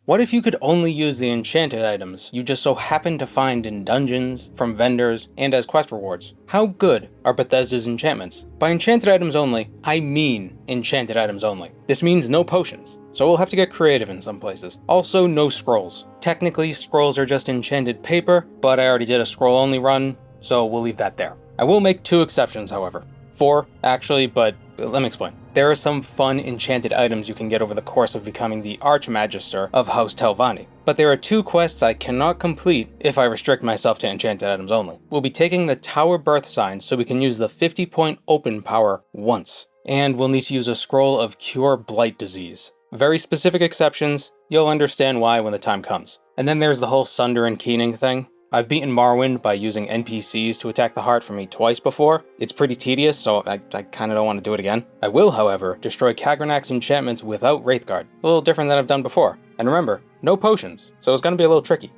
What if you could only use the enchanted items you just so happen to find in dungeons, from vendors, and as quest rewards? How good are Bethesda's enchantments? By enchanted items only, I mean enchanted items only. This means no potions, so we'll have to get creative in some places. Also, no scrolls. Technically, scrolls are just enchanted paper, but I already did a scroll-only run, so we'll leave that there. I will make 2 exceptions, however. 4, actually, but let me explain. There are some fun enchanted items you can get over the course of becoming the Archmagister of House Telvanni, but there are 2 quests I cannot complete if I restrict myself to enchanted items only. We'll be taking the Tower Birth Sign so we can use the 50-point open power once, and we'll need to use a scroll of Cure Blight Disease. Very specific exceptions, you'll understand why when the time comes. And then there's the whole Sunder and Keening thing. I've beaten Morrowind by using NPCs to attack the heart for me twice before. It's pretty tedious, so I kinda don't want to do it again. I will, however, destroy Kagranak's enchantments without Wraithguard. A little different than I've done before. And remember, no potions, so it's gonna be a little tricky.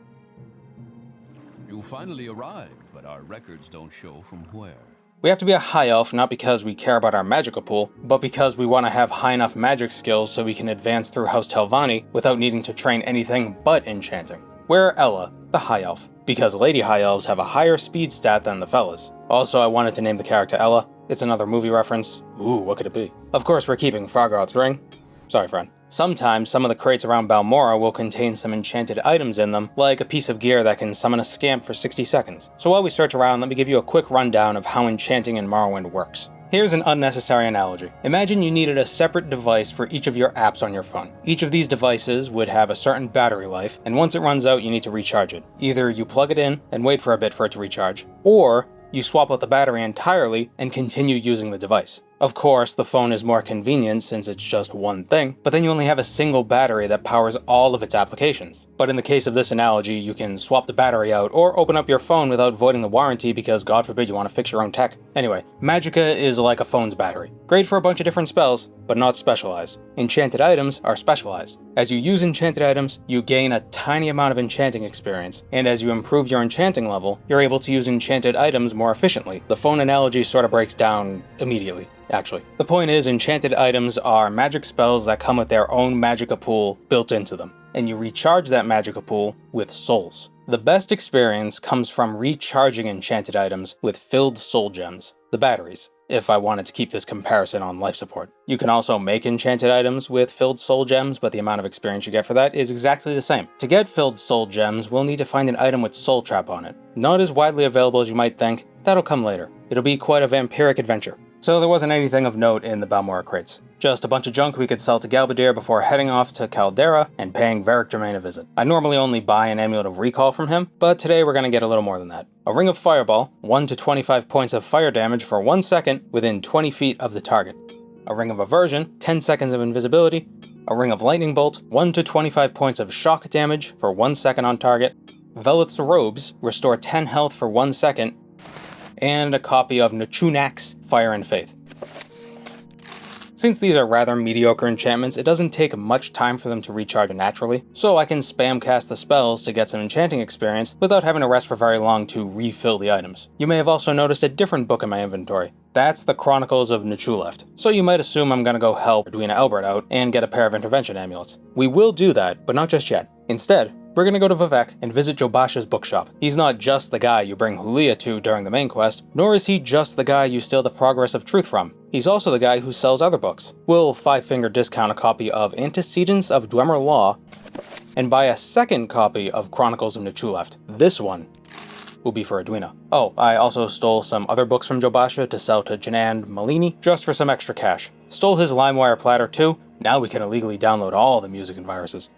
You finally arrived, but our records don't show from where. We have to be a high elf not because we care about our magical pool, but because we want to have high enough magic skills so we can advance through House Telvanni without needing to train anything but enchanting. We're Ella, the high elf, because lady high elves have a higher speed stat than the fellas. Also, I wanted to name the character Ella. It's another movie reference. Ooh, what could it be? Of course, we're keeping Fargoth's ring. Sorry, friend. Sometimes some of the crates around Balmora will contain some enchanted items in them, like a piece of gear that can summon a scamp for 60 seconds. So while we search around, let me give you a quick rundown of how enchanting in Morrowind works. Here's an unnecessary analogy. Imagine you needed a separate device for each of your apps on your phone. Each of these devices would have a certain battery life, and once it runs out, you need to recharge it. Either you plug it in and wait for a bit for it to recharge, or you swap out the battery entirely and continue using the device. Of course, the phone is more convenient since it's just one thing, but then you only have a single battery that powers all of its applications. But in the case of this analogy, you can swap the battery out or open up your phone without voiding the warranty because God forbid you want to fix your own tech. Anyway, Magicka is like a phone's battery. Great for a bunch of different spells, but not specialized. Enchanted items are specialized. As you use enchanted items, you gain a tiny amount of enchanting experience, and as you improve your enchanting level, you're able to use enchanted items more efficiently. The phone analogy sort of breaks down immediately. Actually. The point is, enchanted items are magic spells that come with their own Magicka pool built into them, and you recharge that Magicka pool with souls. The best experience comes from recharging enchanted items with filled soul gems, the batteries, if I wanted to keep this comparison on life support. You can also make enchanted items with filled soul gems, but the amount of experience you get for that is exactly the same. To get filled soul gems, we'll need to find an item with soul trap on it. Not as widely available as you might think, that'll come later. It'll be quite a vampiric adventure. So there wasn't anything of note in the Balmora crates. Just a bunch of junk we could sell to Galbadir before heading off to Caldera and paying Varric Germain a visit. I normally only buy an Amulet of Recall from him, but today we're gonna get a little more than that. A Ring of Fireball, 1 to 25 points of fire damage for 1 second within 20 feet of the target. A Ring of Aversion, 10 seconds of invisibility. A Ring of Lightning Bolt, 1 to 25 points of shock damage for 1 second on target. Veleth's Robes, restore 10 health for 1 second. And a copy of Nachunak's Fire and Faith. Since these are rather mediocre enchantments, it doesn't take much time for them to recharge naturally, so I can spam cast the spells to get some enchanting experience without having to rest for very long to refill the items. You may have also noticed a different book in my inventory. That's the Chronicles of Nachuleft, so you might assume I'm gonna go help Edwina Elbert out and get a pair of intervention amulets. We will do that, but not just yet. Instead, we're gonna go to Vivec and visit Jobasha's bookshop. He's not just the guy you bring Hulia to during the main quest, nor is he just the guy you steal the Progress of Truth from. He's also the guy who sells other books. We'll 5-finger discount a copy of Antecedents of Dwemer Law and buy a second copy of Chronicles of Nachuleft. This one will be for Edwina. Oh, I also stole some other books from Jobasha to sell to Janan Malini just for some extra cash. Stole his LimeWire platter too. Now we can illegally download all the music and viruses.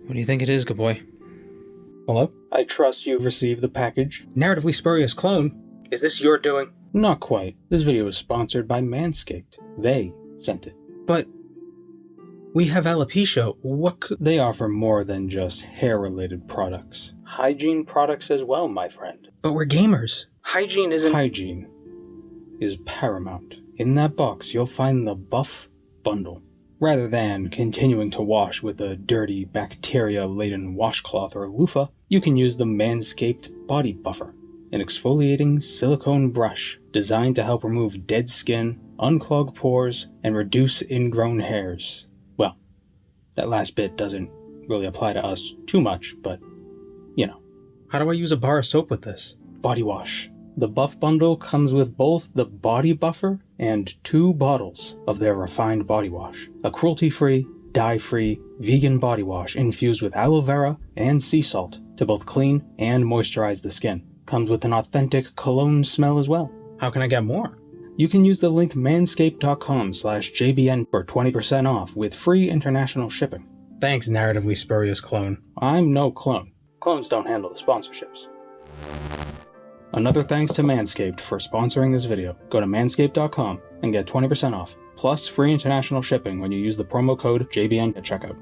What do you think it is, good boy? Hello? I trust you've received the package. Narratively spurious clone. Is this your doing? Not quite. This video is sponsored by Manscaped. They sent it. But we have alopecia. What could they offer more than just hair-related products? Hygiene products as well, my friend. But we're gamers. Hygiene is paramount. In that box, you'll find the Buff Bundle. Rather than continuing to wash with a dirty, bacteria-laden washcloth or loofah, you can use the Manscaped Body Buffer, an exfoliating silicone brush designed to help remove dead skin, unclog pores, and reduce ingrown hairs. Well, That last bit doesn't really apply to us too much, but, you know. How do I use a bar of soap with this? Body wash. The buff bundle comes with both the body buffer and 2 bottles of their refined body wash. A cruelty-free, dye-free, vegan body wash infused with aloe vera and sea salt to both clean and moisturize the skin. Comes with an authentic cologne smell as well. How can I get more? You can use the link manscaped.com/JBN for 20% off with free international shipping. Thanks, narratively spurious clone. I'm no clone. Clones don't handle the sponsorships. Another thanks to Manscaped for sponsoring this video. Go to manscaped.com and get 20% off, plus free international shipping when you use the promo code JBN at checkout.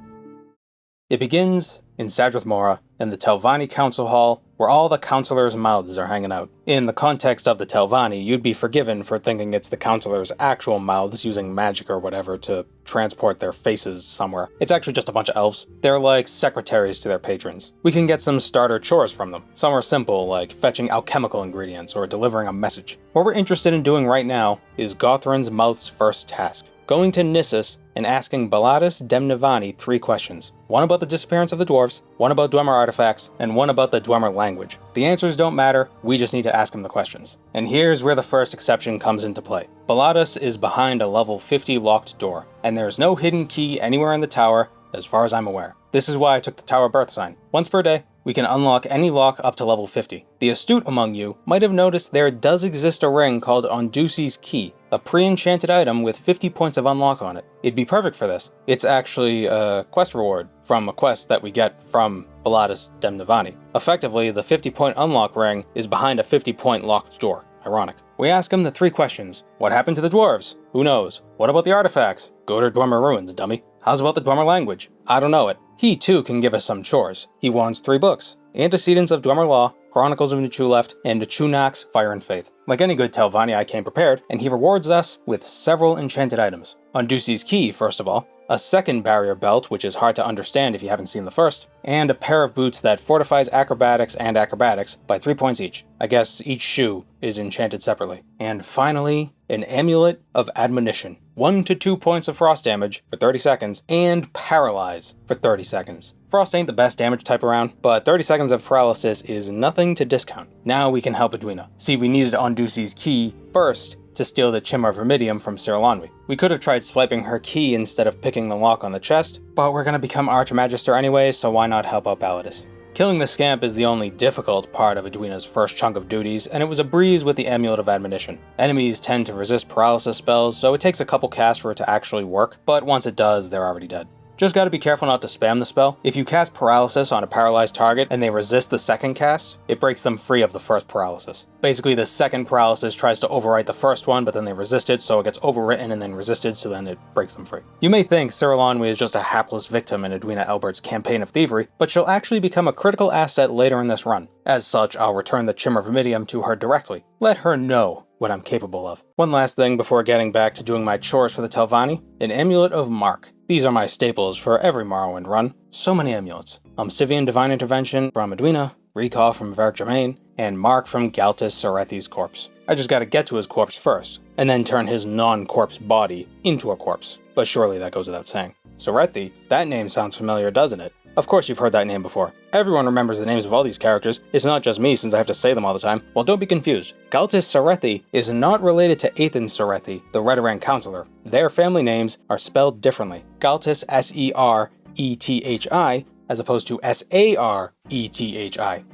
It begins in Sadrith Mora, in the Telvanni Council Hall, where all the councilors' mouths are hanging out. In the context of the Telvanni, you'd be forgiven for thinking it's the councilors' actual mouths using magic or whatever to transport their faces somewhere. It's actually just a bunch of elves. They're like secretaries to their patrons. We can get some starter chores from them. Some are simple, like fetching alchemical ingredients or delivering a message. What we're interested in doing right now is Gothrin's mouth's first task. Going to Nissus and asking Balladus Demnivani 3 questions. One about the disappearance of the dwarves, one about Dwemer artifacts, and one about the Dwemer language. The answers don't matter, we just need to ask him the questions. And here's where the first exception comes into play. Balladus is behind a level 50 locked door, and there's no hidden key anywhere in the tower, as far as I'm aware. This is why I took the tower birth sign. Once per day, we can unlock any lock up to level 50. The astute among you might have noticed there does exist a ring called Ondusi's Key, a pre-enchanted item with 50 points of unlock on it. It'd be perfect for this. It's actually a quest reward from a quest that we get from Balladus Demnivani. Effectively, the 50-point unlock ring is behind a 50-point locked door. Ironic. We ask him the 3 questions. What happened to the dwarves? Who knows? What about the artifacts? Go to Dwemer ruins, dummy. How's about the Dwemer language? I don't know it. He too can give us some chores. He wants 3 books. Antecedents of Dwemer Law, Chronicles of Nuchuleft, and Nuchunak's Fire and Faith. Like any good Telvanni, I came prepared, and he rewards us with several enchanted items. Ondusi's Key, first of all, a second barrier belt, which is hard to understand if you haven't seen the first, and a pair of boots that fortifies acrobatics and acrobatics by 3 points each. I guess each shoe is enchanted separately. And finally, an amulet of admonition. 1 to 2 points of frost damage for 30 seconds, and paralyze for 30 seconds. Frost ain't the best damage type around, but 30 seconds of paralysis is nothing to discount. Now we can help Edwina. See, we needed Ondusi's Key first to steal the Chimera Vermidium from Sirlanwi. We could have tried swiping her key instead of picking the lock on the chest, but we're gonna become Archmagister anyway, so why not help out Balladus? Killing the scamp is the only difficult part of Edwina's first chunk of duties, and it was a breeze with the Amulet of Admonition. Enemies tend to resist paralysis spells, so it takes a couple casts for it to actually work, but once it does, they're already dead. Just gotta be careful not to spam the spell. If you cast paralysis on a paralyzed target and they resist the second cast, it breaks them free of the first paralysis. Basically, the second paralysis tries to overwrite the first one, but then they resist it, so it gets overwritten and then resisted, so then it breaks them free. You may think Sirlanwi is just a hapless victim in Edwina Elbert's campaign of thievery, but she'll actually become a critical asset later in this run. As such, I'll return the Chimera Vermidium to her directly. Let her know what I'm capable of. One last thing before getting back to doing my chores for the Telvanni, an Amulet of Mark. These are my staples for every Morrowind run. So many amulets. Obsidian Divine Intervention from Edwina, Recall from Varric Germain, and Mark from Galtus Sarethi's corpse. I just gotta get to his corpse first, and then turn his non-corpse body into a corpse. But surely that goes without saying. Sarethi, that name sounds familiar, doesn't it? Of course you've heard that name before. Everyone remembers the names of all these characters. It's not just me since I have to say them all the time. Well, don't be confused. Galtus Sarethi is not related to Aethan Sarethi, the Redoran Counselor. Their family names are spelled differently. Galtus Serethi, as opposed to Sarethi.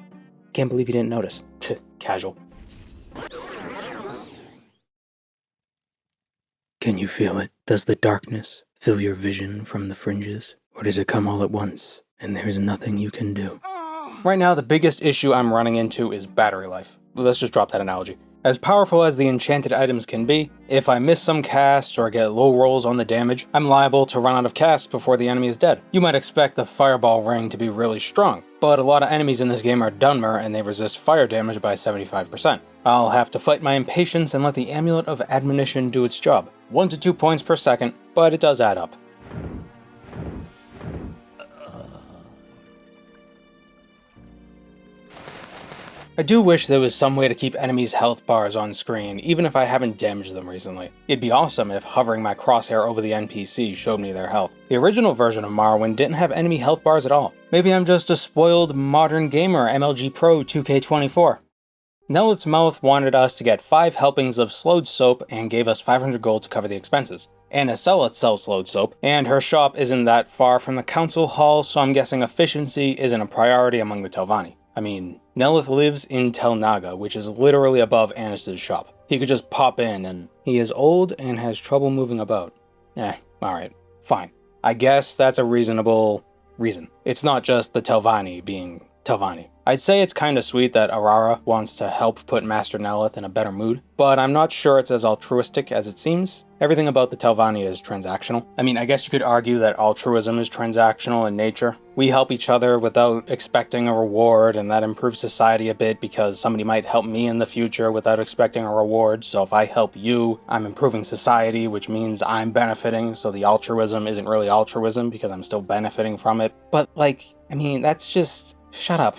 Can't believe you didn't notice. Casual. Can you feel it? Does the darkness fill your vision from the fringes? Or does it come all at once, and there's nothing you can do? Right now, the biggest issue I'm running into is battery life. Let's just drop that analogy. As powerful as the enchanted items can be, if I miss some casts or get low rolls on the damage, I'm liable to run out of casts before the enemy is dead. You might expect the fireball ring to be really strong, but a lot of enemies in this game are Dunmer and they resist fire damage by 75%. I'll have to fight my impatience and let the Amulet of Admonition do its job. 1 to 2 points per second, but it does add up. I do wish there was some way to keep enemies' health bars on screen, even if I haven't damaged them recently. It'd be awesome if hovering my crosshair over the NPC showed me their health. The original version of Morrowind didn't have enemy health bars at all. Maybe I'm just a spoiled modern gamer MLG Pro 2K24. Nelith's Mouth wanted us to get 5 helpings of slowed soap and gave us 500 gold to cover the expenses. Anna Seleth sells slowed soap, and her shop isn't that far from the council hall, so I'm guessing efficiency isn't a priority among the Telvanni. I mean, Nelith lives in Tel Naga, which is literally above Annis's shop. He could just pop in, and he is old and has trouble moving about. Alright, fine. I guess that's a reasonable reason. It's not just the Telvanni being Telvanni. I'd say it's kinda sweet that Arara wants to help put Master Nelith in a better mood, but I'm not sure it's as altruistic as it seems. Everything about the Telvanni is transactional. I mean, I guess you could argue that altruism is transactional in nature. We help each other without expecting a reward, and that improves society a bit because somebody might help me in the future without expecting a reward. So if I help you, I'm improving society, which means I'm benefiting, so the altruism isn't really altruism because I'm still benefiting from it. But that's just... Shut up.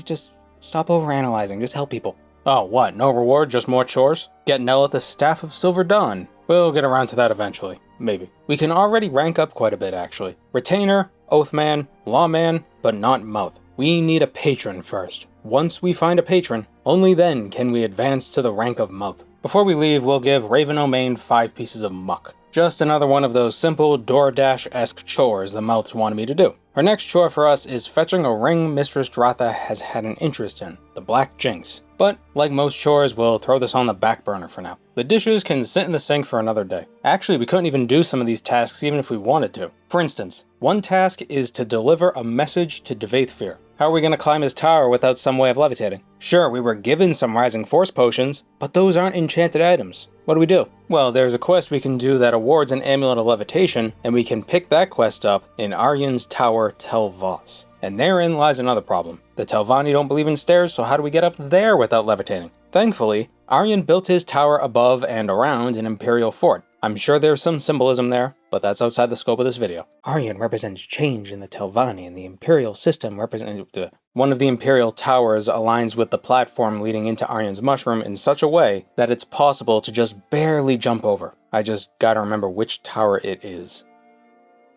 Just stop overanalyzing. Just help people. Oh, what? No reward? Just more chores? Get Nelith a Staff of Silver Dawn. We'll get around to that eventually. Maybe. We can already rank up quite a bit, actually. Retainer, Oathman, Lawman, but not Mouth. We need a patron first. Once we find a patron, only then can we advance to the rank of Mouth. Before we leave, we'll give Raven O'Main 5 pieces of muck. Just another one of those simple DoorDash-esque chores the Mouths wanted me to do. Our next chore for us is fetching a ring Mistress Dratha has had an interest in, the Black Jinx. But, like most chores, we'll throw this on the back burner for now. The dishes can sit in the sink for another day. Actually, we couldn't even do some of these tasks even if we wanted to. For instance, one task is to deliver a message to Dvaithfir. How are we going to climb his tower without some way of levitating? Sure, we were given some Rising Force potions, but those aren't enchanted items. What do we do? Well, there's a quest we can do that awards an Amulet of Levitation, and we can pick that quest up in Aryan's Tower Tel Voss. And therein lies another problem. The Telvanni don't believe in stairs, so how do we get up there without levitating? Thankfully, Aryan built his tower above and around an Imperial fort. I'm sure there's some symbolism there, but that's outside the scope of this video. Aryan represents change in the Telvanni, and the Imperial system represents... One of the Imperial towers aligns with the platform leading into Aryan's mushroom in such a way that it's possible to just barely jump over. I just gotta remember which tower it is.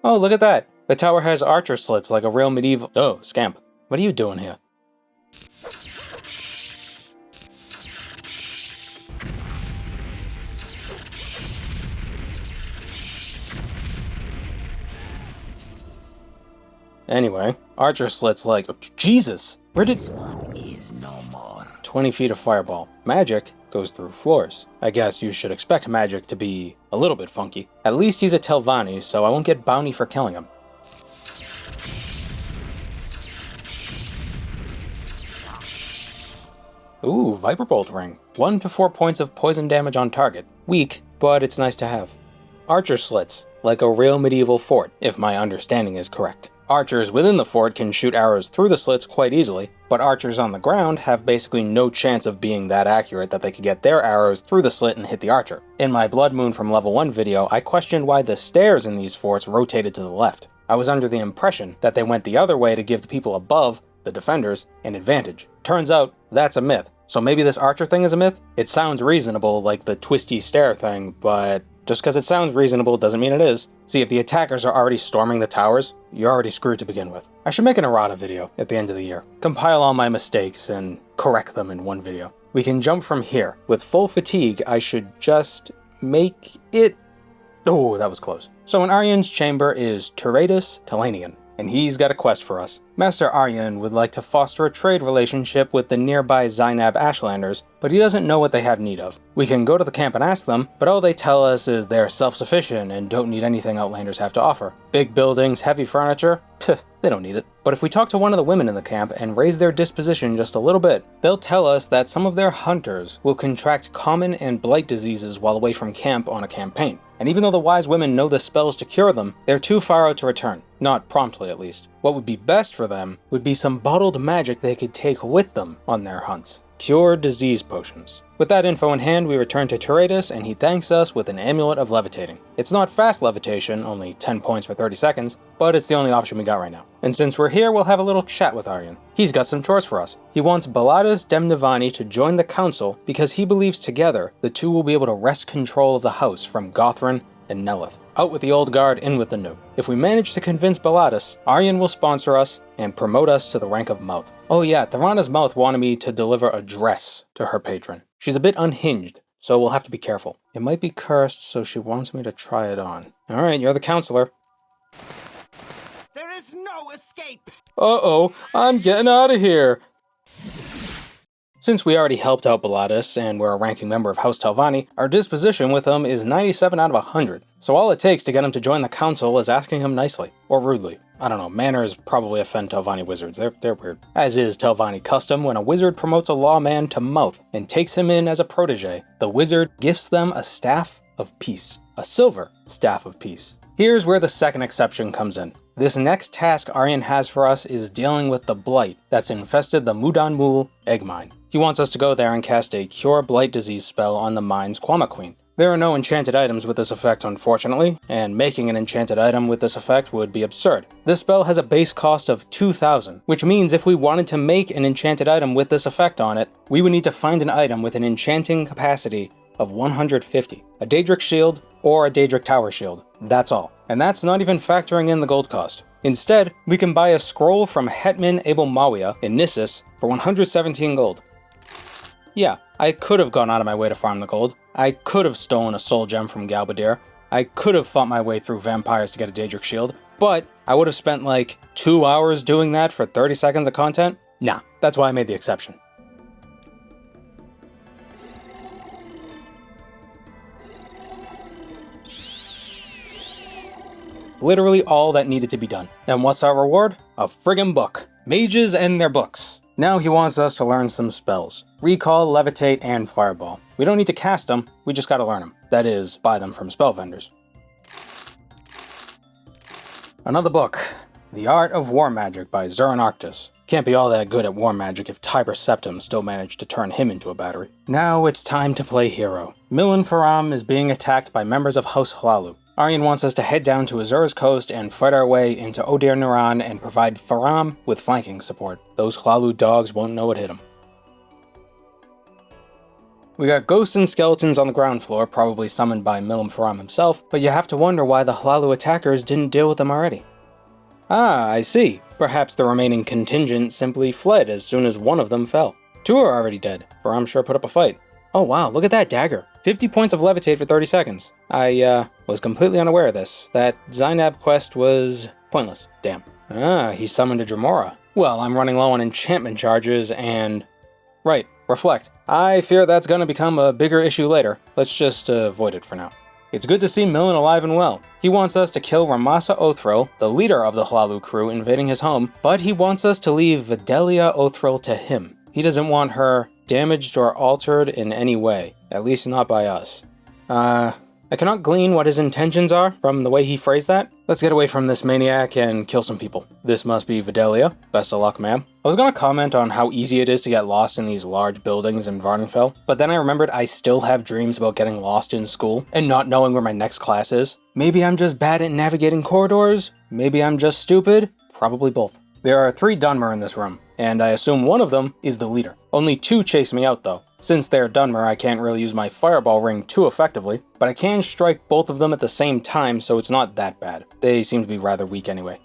Oh, look at that! The tower has archer slits like a real medieval... Oh, Scamp. What are you doing here? Anyway, archer slits like... Oh, Jesus! Where did... 20 feet of fireball. Magic goes through floors. I guess you should expect magic to be a little bit funky. At least he's a Telvanni, so I won't get bounty for killing him. Ooh, Viper Bolt ring. 1 to 4 points of poison damage on target. Weak, but it's nice to have. Archer slits, like a real medieval fort, if my understanding is correct. Archers within the fort can shoot arrows through the slits quite easily, but archers on the ground have basically no chance of being that accurate that they could get their arrows through the slit and hit the archer. In my Bloodmoon from level 1 video, I questioned why the stairs in these forts rotated to the left. I was under the impression that they went the other way to give the people above, the defenders, an advantage. Turns out, that's a myth. So maybe this archer thing is a myth? It sounds reasonable, like the twisty stair thing, but just because it sounds reasonable doesn't mean it is. See, if the attackers are already storming the towers, you're already screwed to begin with. I should make an errata video at the end of the year. Compile all my mistakes and correct them in one video. We can jump from here. With full fatigue, I should just make it... Oh, that was close. So in Aryan's chamber is Turatus Telanian, and he's got a quest for us. Master Aryan would like to foster a trade relationship with the nearby Zainab Ashlanders, but he doesn't know what they have need of. We can go to the camp and ask them, but all they tell us is they're self-sufficient and don't need anything Outlanders have to offer. Big buildings, heavy furniture? Pff, they don't need it. But if we talk to one of the women in the camp and raise their disposition just a little bit, they'll tell us that some of their hunters will contract common and blight diseases while away from camp on a campaign. And even though the wise women know the spells to cure them, they're too far out to return. Not promptly, at least. What would be best for them would be some bottled magic they could take with them on their hunts. Cure disease potions. With that info in hand, we return to Teretus, and he thanks us with an amulet of levitating. It's not fast levitation, only 10 points for 30 seconds, but it's the only option we got right now. And since we're here, we'll have a little chat with Aryan. He's got some chores for us. He wants Balladus Demnavani to join the council because he believes together the two will be able to wrest control of the house from Gothran and Nelith. Out with the old guard, in with the new. If we manage to convince Balladus, Aryan will sponsor us and promote us to the rank of Mouth. Oh yeah, Tharana's Mouth wanted me to deliver a dress to her patron. She's a bit unhinged, so we'll have to be careful. It might be cursed, so she wants me to try it on. Alright, you're the counselor. There is no escape! Uh-oh, I'm getting out of here! Since we already helped out Balladus, and we're a ranking member of House Telvanni, our disposition with him is 97 out of 100. So all it takes to get him to join the council is asking him nicely. Or rudely. I don't know, manners probably offend Telvanni wizards, they're weird. As is Telvanni custom, when a wizard promotes a lawman to Mouth and takes him in as a protege, the wizard gifts them a staff of peace. A silver staff of peace. Here's where the second exception comes in. This next task Aryan has for us is dealing with the blight that's infested the Mudan Mul egg mine. He wants us to go there and cast a Cure Blight Disease spell on the mine's Kwama Queen. There are no enchanted items with this effect, unfortunately, and making an enchanted item with this effect would be absurd. This spell has a base cost of 2,000, which means if we wanted to make an enchanted item with this effect on it, we would need to find an item with an enchanting capacity of 150. A Daedric shield or a Daedric tower shield. That's all. And that's not even factoring in the gold cost. Instead, we can buy a scroll from Hetman Abel Mawia in Nissus for 117 gold. Yeah, I could have gone out of my way to farm the gold. I could have stolen a soul gem from Galbadir. I could have fought my way through vampires to get a Daedric shield. But I would have spent like 2 hours doing that for 30 seconds of content? Nah, that's why I made the exception. Literally all that needed to be done. And what's our reward? A friggin' book. Mages and their books. Now he wants us to learn some spells. Recall, Levitate, and Fireball. We don't need to cast them, we just gotta learn them. That is, buy them from spell vendors. Another book. The Art of War Magic by Zurin Arctus. Can't be all that good at war magic if Tiber Septim still managed to turn him into a battery. Now it's time to play hero. Milan Faram is being attacked by members of House Hlalu. Aryan wants us to head down to Azura's coast and fight our way into Odir Nuran and provide Faram with flanking support. Those Hlalu dogs won't know what hit them. We got ghosts and skeletons on the ground floor, probably summoned by Milan Faram himself, but you have to wonder why the Hlalu attackers didn't deal with them already. Ah, I see. Perhaps the remaining contingent simply fled as soon as one of them fell. Two are already dead. Faram sure put up a fight. Oh wow, look at that dagger. 50 points of levitate for 30 seconds. I was completely unaware of this. That Zainab quest was pointless. Damn. Ah, he summoned a Dremora. Well, I'm running low on enchantment charges and... Right, reflect. I fear that's gonna become a bigger issue later. Let's just avoid it for now. It's good to see Milan alive and well. He wants us to kill Ramasa Othril, the leader of the Hlalu crew invading his home, but he wants us to leave Vidalia Othril to him. He doesn't want her damaged or altered in any way, at least not by us. I cannot glean what his intentions are from the way he phrased that. Let's get away from this maniac and kill some people. This must be Vidalia. Best of luck, ma'am. I was gonna comment on how easy it is to get lost in these large buildings in Vardenfell, but then I remembered I still have dreams about getting lost in school and not knowing where my next class is. Maybe I'm just bad at navigating corridors? Maybe I'm just stupid? Probably both. There are 3 Dunmer in this room, and I assume one of them is the leader. Only 2 chase me out though. Since they're Dunmer, I can't really use my fireball ring too effectively, but I can strike both of them at the same time, so it's not that bad. They seem to be rather weak anyway.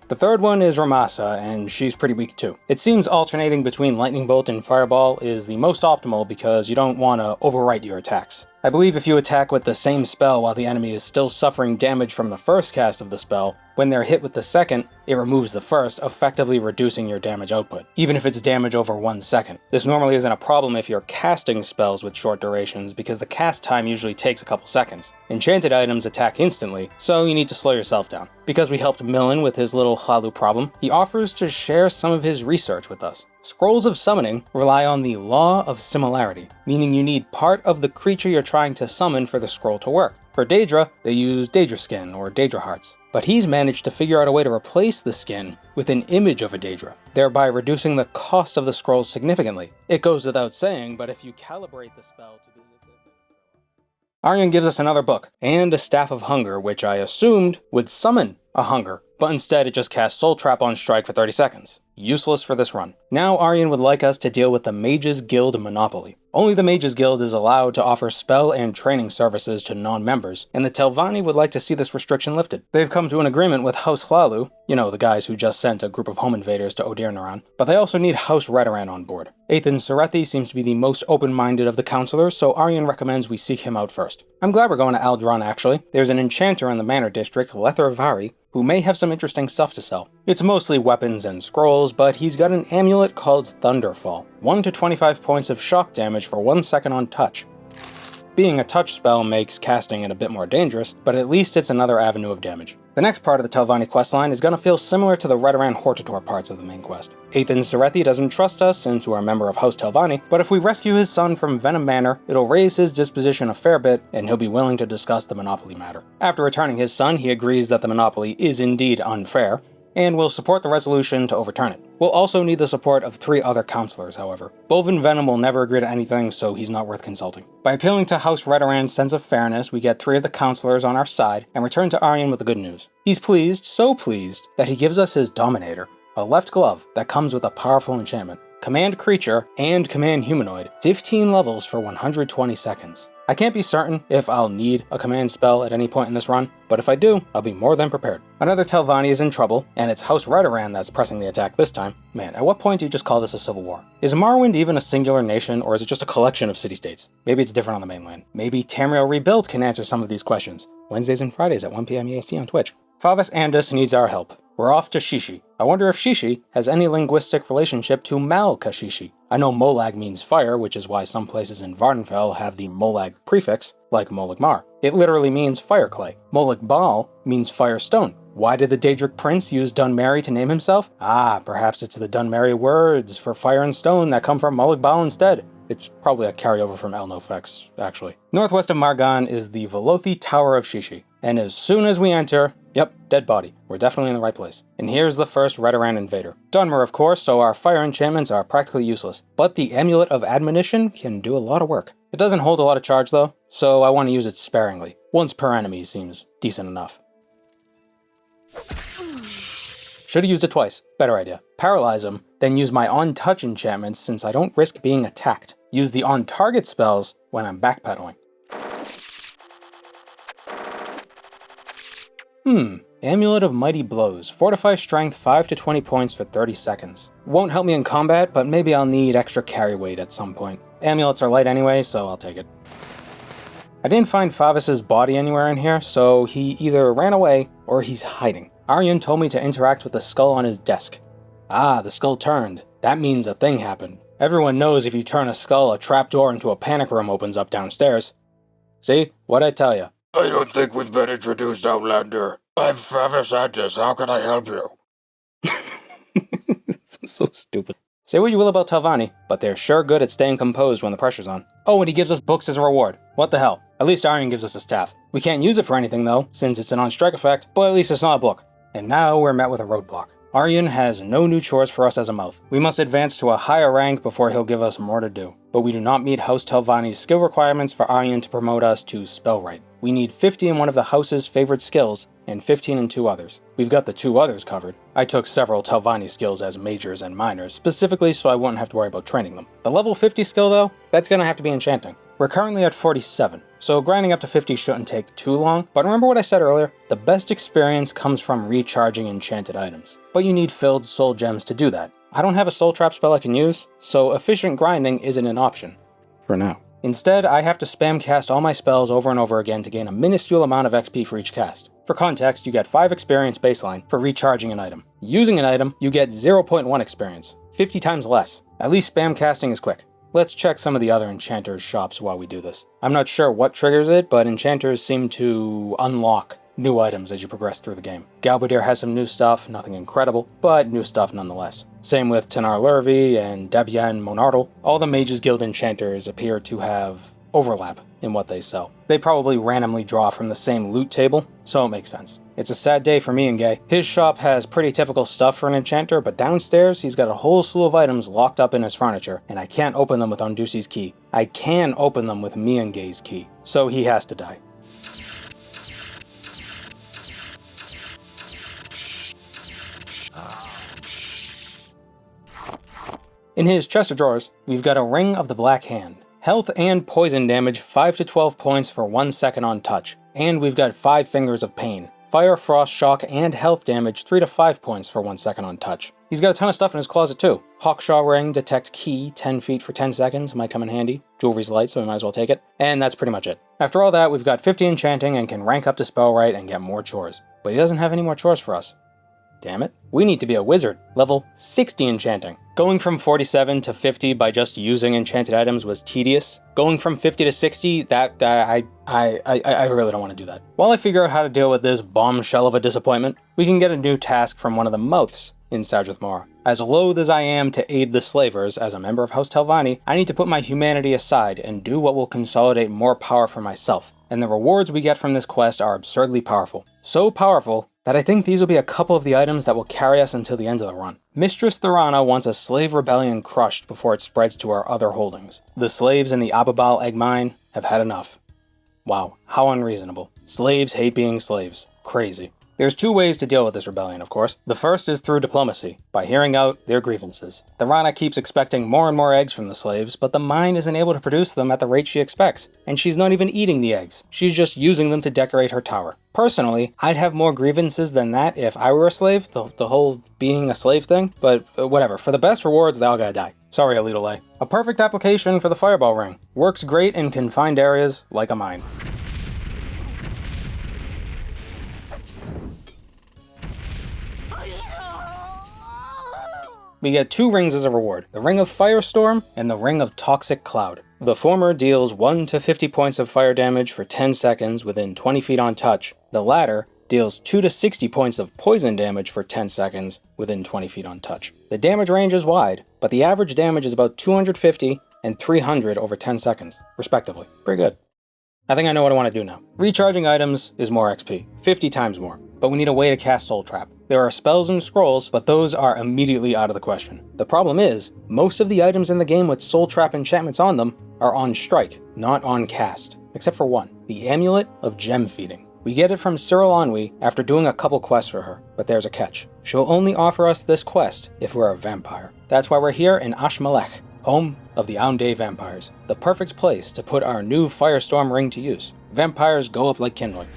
The third one is Ramasa, and she's pretty weak too. It seems alternating between Lightning Bolt and Fireball is the most optimal because you don't want to overwrite your attacks. I believe if you attack with the same spell while the enemy is still suffering damage from the first cast of the spell, when they're hit with the second, it removes the first, effectively reducing your damage output, even if it's damage over 1 second. This normally isn't a problem if you're casting spells with short durations, because the cast time usually takes a couple seconds. Enchanted items attack instantly, so you need to slow yourself down. Because we helped Milan with his little Hlalu problem, he offers to share some of his research with us. Scrolls of Summoning rely on the Law of Similarity, meaning you need part of the creature you're trying to summon for the scroll to work. For Daedra, they use Daedra skin or Daedra hearts. But he's managed to figure out a way to replace the skin with an image of a Daedra, thereby reducing the cost of the scrolls significantly. It goes without saying, but if you calibrate the spell to do... Aryan gives us another book, and a Staff of Hunger, which I assumed would summon a hunger, but instead it just casts Soul Trap on strike for 30 seconds. Useless for this run. Now Aryan would like us to deal with the Mages Guild monopoly. Only the Mages Guild is allowed to offer spell and training services to non-members, and the Telvanni would like to see this restriction lifted. They've come to an agreement with House Hlalu, you know, the guys who just sent a group of home invaders to Odirnaran, but they also need House Redoran on board. Ethan Serethi seems to be the most open-minded of the counselors, so Aryan recommends we seek him out first. I'm glad we're going to Aldron, actually. There's an enchanter in the Manor District, Lethervari, who may have some interesting stuff to sell. It's mostly weapons and scrolls, but he's got an amulet called Thunderfall. 1 to 25 points of shock damage for 1 second on touch. Being a touch spell makes casting it a bit more dangerous, but at least it's another avenue of damage. The next part of the Telvanni questline is going to feel similar to the Redoran Hortator parts of the main quest. Ethan Serethi doesn't trust us since we're a member of House Telvanni, but if we rescue his son from Venom Manor, it'll raise his disposition a fair bit, and he'll be willing to discuss the monopoly matter. After returning his son, he agrees that the monopoly is indeed unfair, and will support the resolution to overturn it. We'll also need the support of 3 other counselors, however. Bolvin Venom will never agree to anything, so he's not worth consulting. By appealing to House Redoran's sense of fairness, we get 3 of the counselors on our side, and return to Aryan with the good news. He's pleased, so pleased, that he gives us his Dominator, a left glove that comes with a powerful enchantment. Command Creature and Command Humanoid, 15 levels for 120 seconds. I can't be certain if I'll need a command spell at any point in this run, but if I do, I'll be more than prepared. Another Telvanni is in trouble, and it's House Redoran that's pressing the attack this time. Man, at what point do you just call this a civil war? Is Morrowind even a singular nation, or is it just a collection of city-states? Maybe it's different on the mainland. Maybe Tamriel Rebuilt can answer some of these questions. Wednesdays and Fridays at 1 PM EST on Twitch. Favis Andus needs our help. We're off to Shishi. I wonder if Shishi has any linguistic relationship to Mal-Kashishi. I know Molag means fire, which is why some places in Vardenfell have the Molag prefix, like Molag Mar. It literally means fire clay. Molag Bal means fire stone. Why did the Daedric prince use Dunmerry to name himself? Ah, perhaps it's the Dunmerry words for fire and stone that come from Molag Bal instead. It's probably a carryover from Elnofex, actually. Northwest of Margan is the Velothi Tower of Shishi, and as soon as we enter, yep, dead body. We're definitely in the right place. And here's the first Redoran invader. Dunmer, of course, so our fire enchantments are practically useless. But the Amulet of Admonition can do a lot of work. It doesn't hold a lot of charge though, so I want to use it sparingly. Once per enemy seems decent enough. Should've used it twice. Better idea. Paralyze him, then use my on-touch enchantments since I don't risk being attacked. Use the on-target spells when I'm backpedaling. Amulet of Mighty Blows. Fortify strength 5 to 20 points for 30 seconds. Won't help me in combat, but maybe I'll need extra carry weight at some point. Amulets are light anyway, so I'll take it. I didn't find Favis's body anywhere in here, so he either ran away or he's hiding. Aryan told me to interact with the skull on his desk. Ah, the skull turned. That means a thing happened. Everyone knows if you turn a skull, a trapdoor into a panic room opens up downstairs. See? What'd I tell you? I don't think we've been introduced, Outlander. I'm Favis Andus. How can I help you? It's so stupid. Say what you will about Telvanni, but they're sure good at staying composed when the pressure's on. Oh, and he gives us books as a reward. What the hell? At least Aryan gives us a staff. We can't use it for anything though, since it's an on-strike effect, but at least it's not a book. And now we're met with a roadblock. Aryan has no new chores for us as a mouth. We must advance to a higher rank before he'll give us more to do. But we do not meet House Telvanni's skill requirements for Aryan to promote us to Spellwright. We need 50 in one of the house's favorite skills, and 15 in 2 others. We've got the 2 others covered. I took several Telvanni skills as majors and minors, specifically so I wouldn't have to worry about training them. The level 50 skill though, that's gonna have to be Enchanting. We're currently at 47, so grinding up to 50 shouldn't take too long, but remember what I said earlier? The best experience comes from recharging enchanted items. But you need filled soul gems to do that. I don't have a soul trap spell I can use, so efficient grinding isn't an option. For now. Instead, I have to spam cast all my spells over and over again to gain a minuscule amount of XP for each cast. For context, you get 5 experience baseline for recharging an item. Using an item, you get 0.1 experience, 50 times less. At least spam casting is quick. Let's check some of the other enchanters' shops while we do this. I'm not sure what triggers it, but enchanters seem to unlock new items as you progress through the game. Galbadir has some new stuff, nothing incredible, but new stuff nonetheless. Same with Tanar Lurvi and Debian Monardal. All the Mages Guild enchanters appear to have overlap. in what they sell. They probably randomly draw from the same loot table, so it makes sense. It's a sad day for me and Gay. His shop has pretty typical stuff for an enchanter, but downstairs he's got a whole slew of items locked up in his furniture, and I can't open them with Undusi's key. I can open them with me and Gay's key, so he has to die. In his chest of drawers, we've got a Ring of the Black Hand. Health and poison damage 5 to 12 points for 1 second on touch. And we've got 5 Fingers of Pain. Fire, Frost, Shock, and health damage 3 to 5 points for 1 second on touch. He's got a ton of stuff in his closet too. Hawkshaw Ring, Detect Key, 10 feet for 10 seconds, might come in handy. Jewelry's light, so we might as well take it. And that's pretty much it. After all that, we've got 50 enchanting and can rank up to Spellwright and get more chores. But he doesn't have any more chores for us. Damn it. We need to be a wizard. Level 60 enchanting. Going from 47 to 50 by just using enchanted items was tedious. Going from 50 to 60, I really don't want to do that. While I figure out how to deal with this bombshell of a disappointment, we can get a new task from one of the mouths in Sadrith Mora. As loath as I am to aid the slavers as a member of House Telvanni, I need to put my humanity aside and do what will consolidate more power for myself. And the rewards we get from this quest are absurdly powerful. So powerful that I think these will be a couple of the items that will carry us until the end of the run. Mistress Thorana wants a slave rebellion crushed before it spreads to our other holdings. The slaves in the Ababal egg mine have had enough. Wow, how unreasonable. Slaves hate being slaves. Crazy. There's 2 ways to deal with this rebellion, of course. The first is through diplomacy, by hearing out their grievances. Thorana keeps expecting more and more eggs from the slaves, but the mine isn't able to produce them at the rate she expects, and she's not even eating the eggs. She's just using them to decorate her tower. Personally, I'd have more grievances than that if I were a slave, the whole being a slave thing, but whatever. For the best rewards, they all gotta die. Sorry, Alito. A perfect application for the Fireball Ring. Works great in confined areas like a mine. We get 2 rings as a reward, the Ring of Firestorm and the Ring of Toxic Cloud. The former deals 1 to 50 points of fire damage for 10 seconds within 20 feet on touch. The latter deals 2 to 60 points of poison damage for 10 seconds within 20 feet on touch. The damage range is wide, but the average damage is about 250 and 300 over 10 seconds, respectively. Pretty good. I think I know what I want to do now. Recharging items is more XP, 50 times more, but we need a way to cast Soul Trap. There are spells and scrolls, but those are immediately out of the question. The problem is, most of the items in the game with Soul Trap enchantments on them are on strike, not on cast, except for one, the Amulet of Gem Feeding. We get it from Cyril Ennui after doing a couple quests for her, but there's a catch. She'll only offer us this quest if we're a vampire. That's why we're here in Ashmalek, home of the Aunde vampires, the perfect place to put our new Firestorm ring to use. Vampires go up like kindling.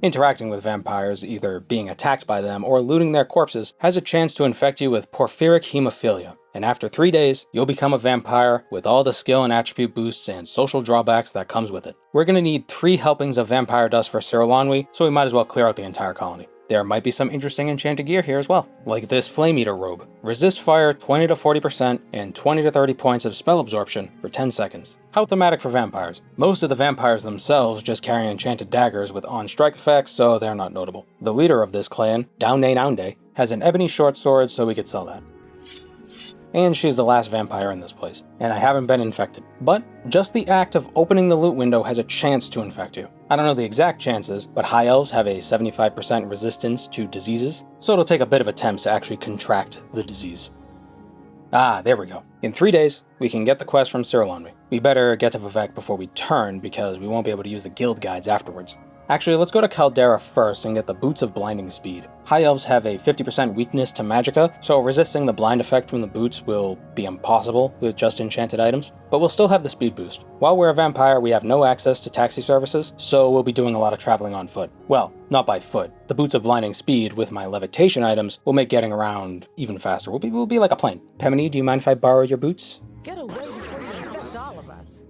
Interacting with vampires, either being attacked by them or looting their corpses, has a chance to infect you with porphyric hemophilia, and after 3 days, you'll become a vampire with all the skill and attribute boosts and social drawbacks that comes with it. We're going to need 3 helpings of vampire dust for Cyril Ennui, so we might as well clear out the entire colony. There might be some interesting enchanted gear here as well, like this Flame Eater robe. Resist fire 20 to 40% and 20 to 30 points of spell absorption for 10 seconds. How thematic for vampires. Most of the vampires themselves just carry enchanted daggers with on-strike effects, so they're not notable. The leader of this clan, Daune Naunde, has an ebony short sword, so we could sell that. And she's the last vampire in this place, and I haven't been infected. But just the act of opening the loot window has a chance to infect you. I don't know the exact chances, but high elves have a 75% resistance to diseases, so it'll take a bit of attempts to actually contract the disease. Ah, there we go. In 3 days, we can get the quest from Cyril Ennui. We better get to Vivec before we turn, because we won't be able to use the guild guides afterwards. Actually, let's go to Caldera first and get the Boots of Blinding Speed. High Elves have a 50% weakness to magicka, so resisting the blind effect from the boots will be impossible with just enchanted items, but we'll still have the speed boost. While we're a vampire, we have no access to taxi services, so we'll be doing a lot of traveling on foot. Well, not by foot. The Boots of Blinding Speed with my levitation items will make getting around even faster. We'll be like a plane. Pemini, do you mind if I borrow your boots? Get away before you infect all of us.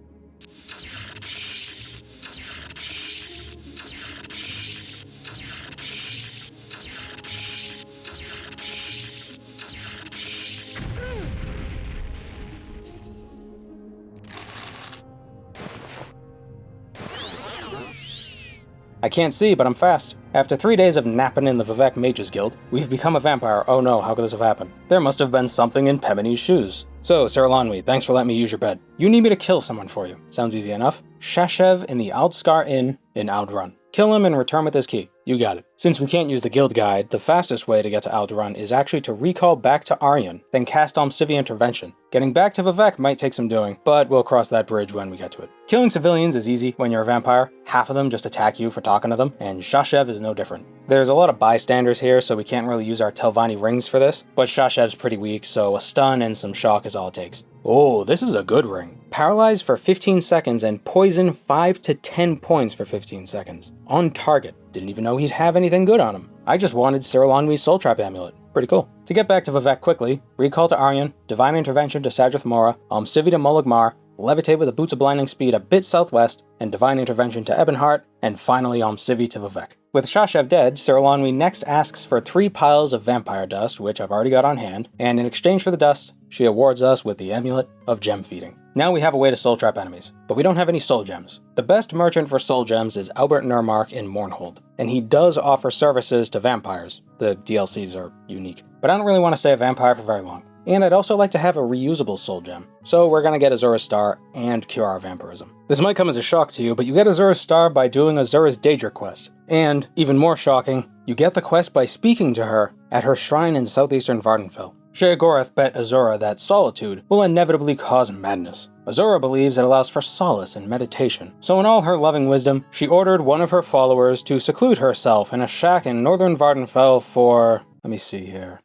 I can't see, but I'm fast. After 3 days of napping in the Vivec Mages Guild, we've become a vampire. Oh no, how could this have happened? There must have been something in Pemini's shoes. So, Saralanwi, thanks for letting me use your bed. You need me to kill someone for you. Sounds easy enough. Shashev in the Aldskar Inn in Aldrun. Kill him and return with his key. You got it. Since we can't use the guild guide, the fastest way to get to Aldrun is actually to recall back to Aryan, then cast Almcivi Intervention. Getting back to Vivek might take some doing, but we'll cross that bridge when we get to it. Killing civilians is easy when you're a vampire. Half of them just attack you for talking to them, and Shashev is no different. There's a lot of bystanders here, so we can't really use our Telvanni rings for this, but Shashev's pretty weak, so a stun and some shock is all it takes. Oh, this is a good ring. Paralyze for 15 seconds and poison 5 to 10 points for 15 seconds. On target. Didn't even know he'd have anything good on him. I just wanted Saralanwi's Soul Trap Amulet. Pretty cool. To get back to Vivek quickly, recall to Aryan, Divine Intervention to Sadrith Mora, Almcivi to Mulugmar, Levitate with the Boots of Blinding Speed a bit southwest, and Divine Intervention to Ebonheart, and finally Almcivi to Vivek. With Shashev dead, Saralanwi next asks for 3 piles of vampire dust, which I've already got on hand, and in exchange for the dust, she awards us with the Amulet of Gem Feeding. Now we have a way to soul trap enemies, but we don't have any soul gems. The best merchant for soul gems is Albert Nurmark in Mournhold, and he does offer services to vampires. The DLCs are unique, but I don't really want to stay a vampire for very long. And I'd also like to have a reusable soul gem, so we're gonna get Azura's Star and cure our vampirism. This might come as a shock to you, but you get Azura's Star by doing Azura's Daedra quest. And, even more shocking, you get the quest by speaking to her at her shrine in southeastern Vardenfell. Sheogorath bet Azura that solitude will inevitably cause madness. Azura believes it allows for solace and meditation, so in all her loving wisdom, she ordered one of her followers to seclude herself in a shack in northern Vardenfell for... let me see here...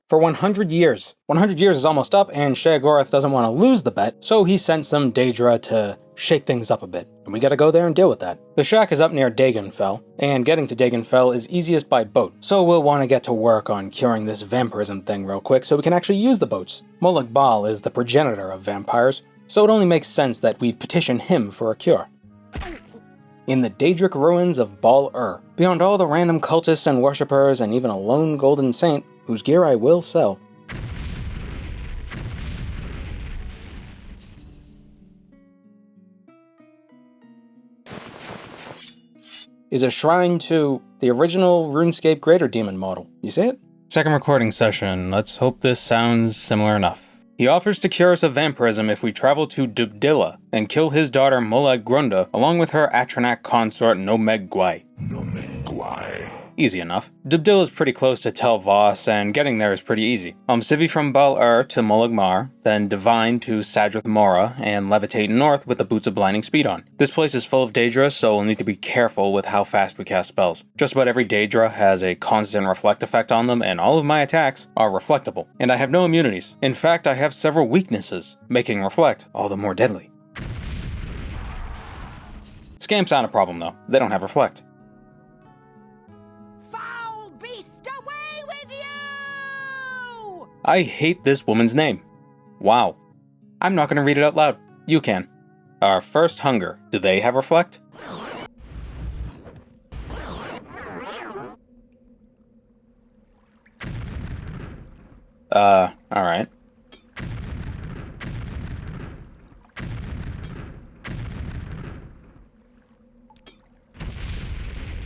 for 100 years. 100 years is almost up, and Sheogorath doesn't want to lose the bet, so he sent some Daedra to shake things up a bit, and we gotta go there and deal with that. The shack is up near Dagonfell, and getting to Dagonfell is easiest by boat, so we'll want to get to work on curing this vampirism thing real quick so we can actually use the boats. Molag Bal is the progenitor of vampires, so it only makes sense that we'd petition him for a cure. In the Daedric ruins of Bal-Ur, beyond all the random cultists and worshippers and even a lone golden saint, whose gear I will sell. Is a shrine to the original RuneScape Greater Demon model. You see it? Second recording session. Let's hope this sounds similar enough. He offers to cure us of vampirism if we travel to Dubdilla and kill his daughter Molag Grunda along with her Atranak consort Nomeg Gwai. Nomeg Gwai. Easy enough. Dubdilla is pretty close to Tel Voss, and getting there is pretty easy. Almcivi from Bal-Ur to Mulugmar, then Divine to Sadrith Mora, and levitate north with the Boots of Blinding Speed on. This place is full of Daedra, so we'll need to be careful with how fast we cast spells. Just about every Daedra has a constant reflect effect on them, and all of my attacks are reflectable. And I have no immunities. In fact, I have several weaknesses, making reflect all the more deadly. Scamps aren't a problem though. They don't have reflect. I hate this woman's name. Wow. I'm not gonna read it out loud. You can. Our first hunger. Do they have reflect? Alright.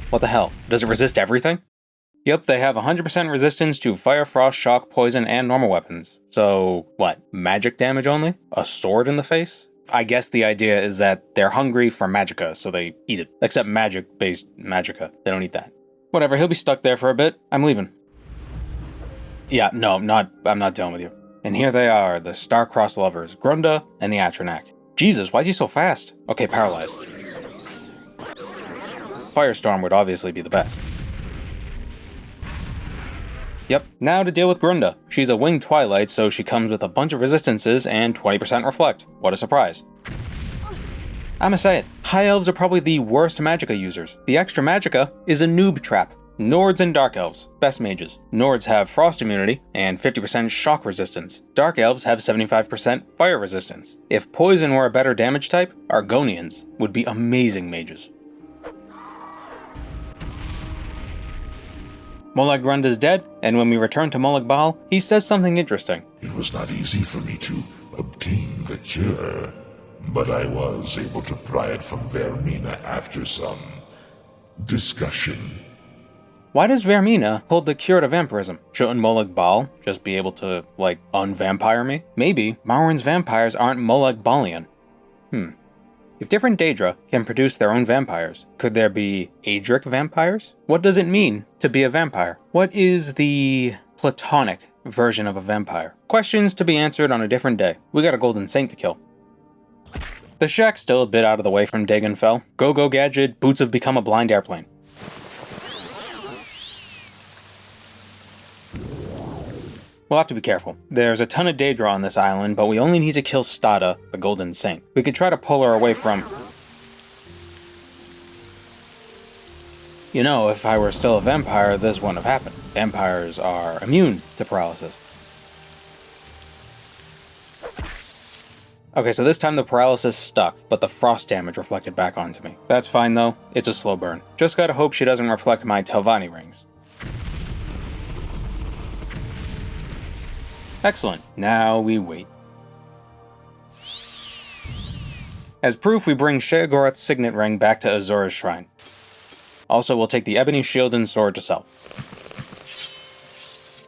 What the hell? Does it resist everything? Yep, they have 100% resistance to fire, frost, shock, poison, and normal weapons. So, what, magic damage only? A sword in the face? I guess the idea is that they're hungry for magicka, so they eat it. Except magic-based magicka. They don't eat that. Whatever, he'll be stuck there for a bit. I'm leaving. Yeah, no, I'm not dealing with you. And here they are, the star-crossed lovers, Grunda and the Atranak. Jesus, why is he so fast? Okay, paralyzed. Firestorm would obviously be the best. Yep, now to deal with Grunda. She's a winged Twilight, so she comes with a bunch of resistances and 20% reflect. What a surprise. I'ma say it, High Elves are probably the worst magicka users. The extra magicka is a noob trap. Nords and Dark Elves, best mages. Nords have frost immunity and 50% shock resistance. Dark Elves have 75% fire resistance. If poison were a better damage type, Argonians would be amazing mages. Molag Grunda's dead, and when we return to Molag Bal, he says something interesting. It was not easy for me to obtain the cure, but I was able to pry it from Vermina after some discussion. Why does Vermina hold the cure to vampirism? Shouldn't Molag Bal just be able to, like, unvampire me? Maybe Morrowind's vampires aren't Molag Balian. If different Daedra can produce their own vampires, could there be Adric vampires? What does it mean to be a vampire? What is the platonic version of a vampire? Questions to be answered on a different day. We got a golden saint to kill. The shack's still a bit out of the way from Dagonfell. Go Gadget, boots have become a blind airplane. We'll have to be careful. There's a ton of Daedra on this island, but we only need to kill Stada, the Golden Saint. We could try to pull her away from... You know, if I were still a vampire, this wouldn't have happened. Vampires are immune to paralysis. Okay, so this time the paralysis stuck, but the frost damage reflected back onto me. That's fine though, it's a slow burn. Just gotta hope she doesn't reflect my Telvanni rings. Excellent, now we wait. As proof, we bring Sheogorath's signet ring back to Azura's shrine. Also, we'll take the ebony shield and sword to sell.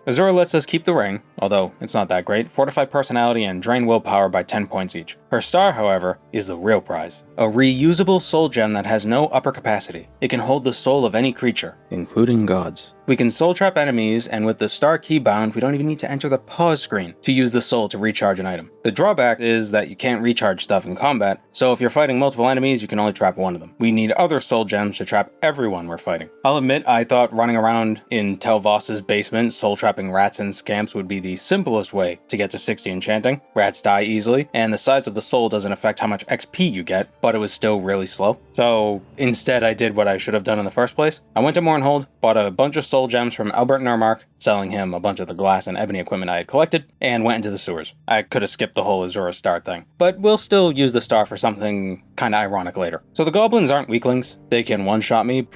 Azura lets us keep the ring, although it's not that great, fortify personality and drain willpower by 10 points each. Her star, however, is the real prize. A reusable soul gem that has no upper capacity. It can hold the soul of any creature, including gods. We can soul trap enemies, and with the star key bound, we don't even need to enter the pause screen to use the soul to recharge an item. The drawback is that you can't recharge stuff in combat, so if you're fighting multiple enemies, you can only trap one of them. We need other soul gems to trap everyone we're fighting. I'll admit, I thought running around in Telvoss's basement soul trapping rats and scamps would be the simplest way to get to 60 enchanting. Rats die easily, and the size of the soul doesn't affect how much XP you get, but it was still really slow. So instead I did what I should have done in the first place. I went to Mournhold, bought a bunch of soul gems from Albert Nurmark, selling him a bunch of the glass and ebony equipment I had collected, and went into the sewers. I could have skipped the whole Azura star thing, but we'll still use the star for something kinda ironic later. So the goblins aren't weaklings, they can one-shot me,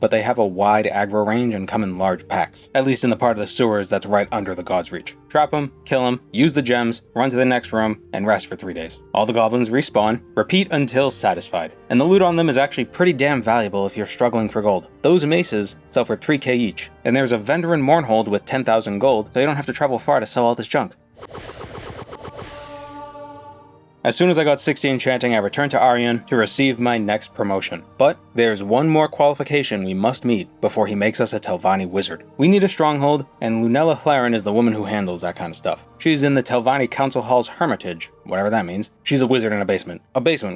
but they have a wide aggro range and come in large packs, at least in the part of the sewers that's right under the god's reach. Trap them, kill them, use the gems, run to the next room, and rest for 3 days. All the goblins respawn, repeat until satisfied. And the loot on them is actually pretty damn valuable if you're struggling for gold. Those maces sell for 3k each, and there's a vendor in Mournhold with 10,000 gold, so you don't have to travel far to sell all this junk. As soon as I got 60 enchanting, I returned to Arion to receive my next promotion. But there's one more qualification we must meet before he makes us a Telvanni wizard. We need a stronghold, and Lunella Hlaren is the woman who handles that kind of stuff. She's in the Telvanni Council Hall's Hermitage, whatever that means. She's a wizard in a basement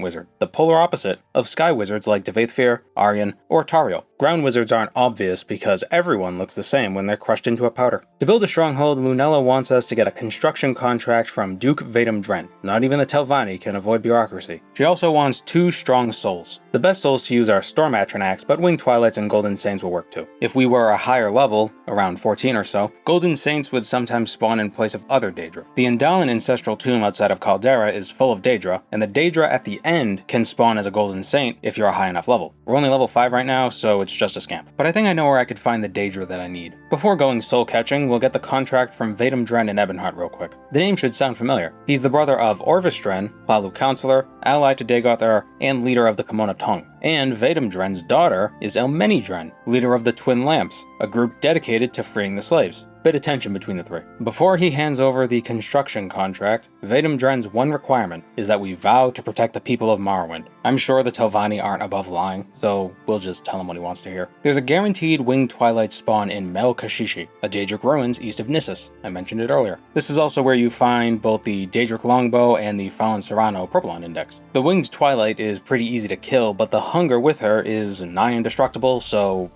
wizard, the polar opposite of sky wizards like Devaithfir, Arion, or Tariel. Ground wizards aren't obvious because everyone looks the same when they're crushed into a powder. To build a stronghold, Lunella wants us to get a construction contract from Duke Vadum Dren. Not even the Telvanni can avoid bureaucracy. She also wants 2 strong souls. The best souls to use are Storm Atranax, but Winged Twilights and Golden Saints will work too. If we were a higher level, around 14 or so, Golden Saints would sometimes spawn in place of other Daedra. The Indalin Ancestral Tomb outside of Caldera is full of Daedra, and the Daedra at the end can spawn as a Golden Saint if you're a high enough level. We're only level 5 right now, so it's just a scamp. But I think I know where I could find the Daedra that I need. Before going soul catching, we'll get the contract from Vadum Dren and Ebonheart real quick. The name should sound familiar. He's the brother of Orvis Dren, Hlaalu Counselor, ally to Dagoth, and leader of the Kimona Tong. And Vadum Dren's daughter is Elmeni Dren, leader of the Twin Lamps, a group dedicated to freeing the slaves. Bit of tension between the 3. Before he hands over the construction contract, Vadum Dren's one requirement is that we vow to protect the people of Morrowind. I'm sure the Telvanni aren't above lying, so we'll just tell him what he wants to hear. There's a guaranteed Winged Twilight spawn in Mel Kashishi, a Daedric ruins east of Nissus. I mentioned it earlier. This is also where you find both the Daedric Longbow and the Fallen Serrano Purpleon Index. The Winged Twilight is pretty easy to kill, but the hunger with her is nigh indestructible, so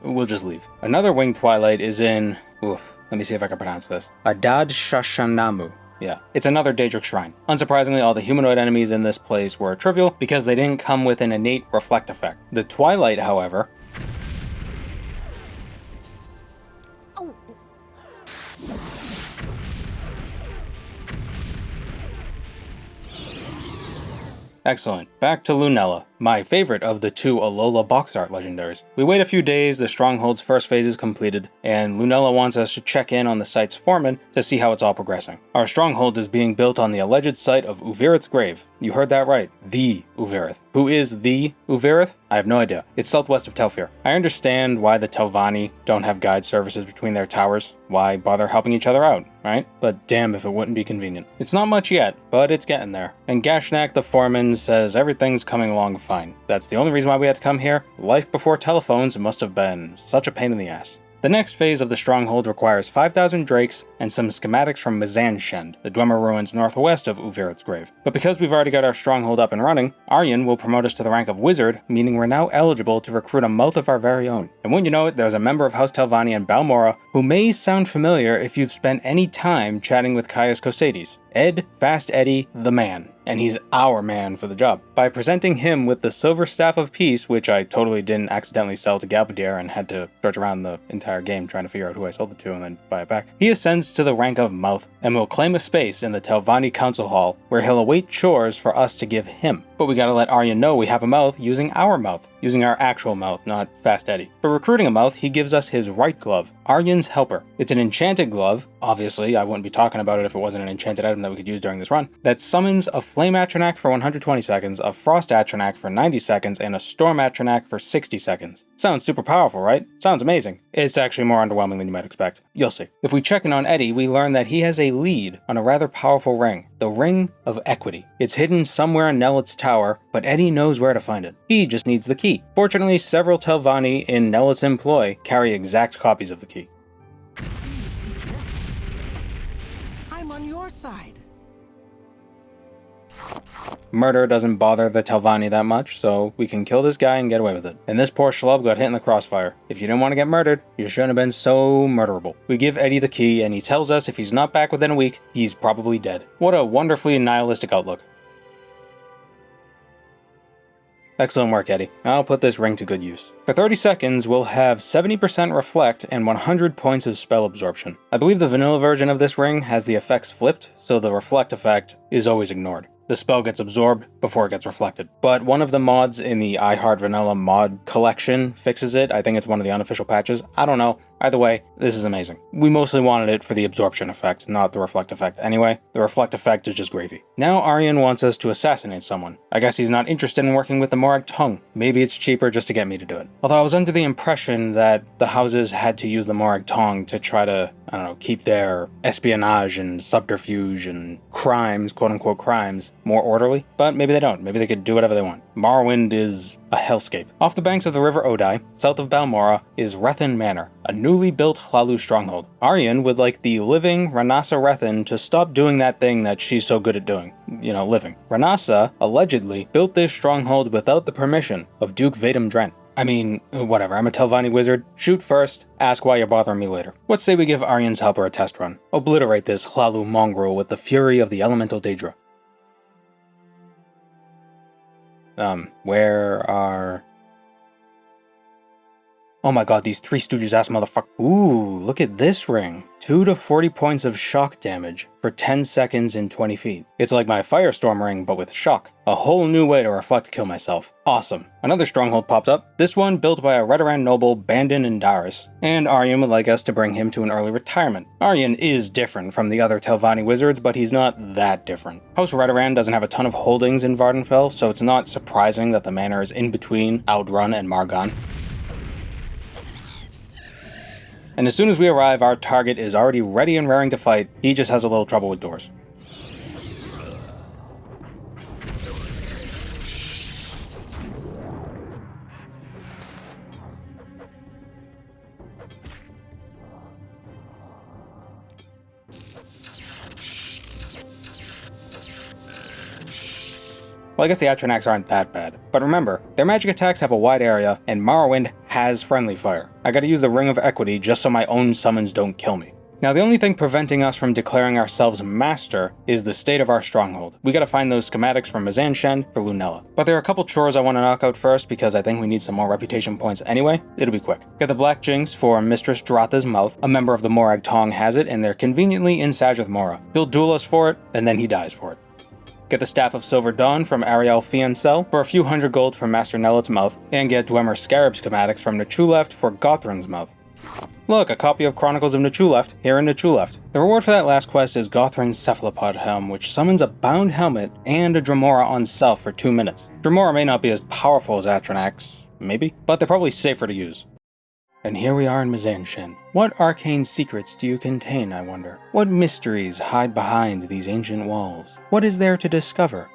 we'll just leave. Another Winged Twilight is in... let me see if I can pronounce this. Adad Shashanamu. Yeah, it's another Daedric shrine. Unsurprisingly, all the humanoid enemies in this place were trivial because they didn't come with an innate reflect effect. The Twilight, however... Excellent. Back to Lunella, my favorite of the two Alola box art legendaries. We wait a few days, the Stronghold's first phase is completed, and Lunella wants us to check in on the site's foreman to see how it's all progressing. Our Stronghold is being built on the alleged site of Uvirith's grave. You heard that right. The Uvirith. Who is the Uvirith? I have no idea. It's southwest of Telfir. I understand why the Telvanni don't have guide services between their towers. Why bother helping each other out, right? But damn if it wouldn't be convenient. It's not much yet, but it's getting there. And Gashnak, the foreman, says everything's coming along fine. That's the only reason why we had to come here. Life before telephones must have been such a pain in the ass. The next phase of the Stronghold requires 5,000 drakes and some schematics from Mizanshend, the Dwemer ruins northwest of Uvirith's grave. But because we've already got our Stronghold up and running, Aryan will promote us to the rank of Wizard, meaning we're now eligible to recruit a mouth of our very own. And wouldn't you know it, there's a member of House Telvanni in Balmora who may sound familiar if you've spent any time chatting with Caius Cosades. Ed, Fast Eddie, the man. And he's our man for the job. By presenting him with the Silver Staff of Peace, which I totally didn't accidentally sell to Galbadir and had to search around the entire game trying to figure out who I sold it to and then buy it back, he ascends to the rank of Mouth and will claim a space in the Telvanni Council Hall where he'll await chores for us to give him. But we gotta let Aryan know we have a mouth using our mouth, using our actual mouth, not Fast Eddie. For recruiting a mouth, he gives us his right glove, Aryan's Helper. It's an enchanted glove, obviously I wouldn't be talking about it if it wasn't an enchanted item that we could use during this run, that summons a Flame Atronach for 120 seconds, a Frost Atronach for 90 seconds, and a Storm Atronach for 60 seconds. Sounds super powerful, right? Sounds amazing. It's actually more underwhelming than you might expect. You'll see. If we check in on Eddie, we learn that he has a lead on a rather powerful ring, the Ring of Equity. It's hidden somewhere in Nellet's tower, but Eddie knows where to find it. He just needs the key. Fortunately, several Telvanni in Nellet's employ carry exact copies of the key. I'm on your side. Murder doesn't bother the Telvanni that much, so we can kill this guy and get away with it. And this poor schlub got hit in the crossfire. If you didn't want to get murdered, you shouldn't have been so murderable. We give Eddie the key, and he tells us if he's not back within a week, he's probably dead. What a wonderfully nihilistic outlook. Excellent work, Eddie. I'll put this ring to good use. For 30 seconds, we'll have 70% reflect and 100 points of spell absorption. I believe the vanilla version of this ring has the effects flipped, so the reflect effect is always ignored. The spell gets absorbed before it gets reflected. But one of the mods in the I Heart Vanilla mod collection fixes it. I think it's one of the unofficial patches. I don't know. Either way, this is amazing. We mostly wanted it for the absorption effect, not the reflect effect. Anyway, the reflect effect is just gravy. Now Aryan wants us to assassinate someone. I guess he's not interested in working with the Morag tongue. Maybe it's cheaper just to get me to do it. Although I was under the impression that the houses had to use the Morag tongue to try to, I don't know, keep their espionage and subterfuge and crimes, quote-unquote crimes, more orderly. But maybe they don't. Maybe they could do whatever they want. Morrowind is a hellscape. Off the banks of the River Odai, south of Balmora, is Rethen Manor, a newly built Hlalu stronghold. Aryan would like the living Ranasa Rethen to stop doing that thing that she's so good at doing. You know, living. Ranasa, allegedly, built this stronghold without the permission of Duke Vadum Drent. I mean, whatever, I'm a Telvanni wizard. Shoot first, ask why you're bothering me later. Let's say we give Aryan's helper a test run. Obliterate this Hlalu mongrel with the fury of the elemental Daedra. Where are... Oh my god, these Three Stooges ass motherfuckers. Ooh, look at this ring. 2 to 40 points of shock damage for 10 seconds in 20 feet. It's like my Firestorm ring, but with shock. A whole new way to reflect kill myself. Awesome. Another stronghold popped up. This one built by a Redoran noble, Bandon and Darius. And Aryan would like us to bring him to an early retirement. Aryan is different from the other Telvanni wizards, but he's not that different. House Redoran doesn't have a ton of holdings in Vardenfell, so it's not surprising that the manor is in between Aldrun and Margon. And as soon as we arrive, our target is already ready and raring to fight. He just has a little trouble with doors. Well, I guess the Atronachs aren't that bad. But remember, their magic attacks have a wide area, and Morrowind has friendly fire. I gotta use the Ring of Equity just so my own summons don't kill me. Now, the only thing preventing us from declaring ourselves master is the state of our stronghold. We gotta find those schematics from Mizanshend for Lunella. But there are a couple chores I want to knock out first because I think we need some more reputation points anyway. It'll be quick. Get the Black Jinx for Mistress Dratha's mouth. A member of the Morag Tong has it, and they're conveniently in Sajith Mora. He'll duel us for it, and then he dies for it. get the Staff of Silver Dawn from Ariel Fiancel for a few hundred gold from Master Nellet's mouth, and get Dwemer Scarab schematics from Nachuleft for Gothrin's mouth. Look, a copy of Chronicles of Nachuleft, here in Nachuleft. The reward for that last quest is Gothrin's Cephalopod Helm, which summons a bound helmet and a Dremora on self for 2 minutes. Dremora may not be as powerful as Atronach, maybe, but they're probably safer to use. And here we are in Mizanshine. What arcane secrets do you contain, I wonder? What mysteries hide behind these ancient walls? What is there to discover?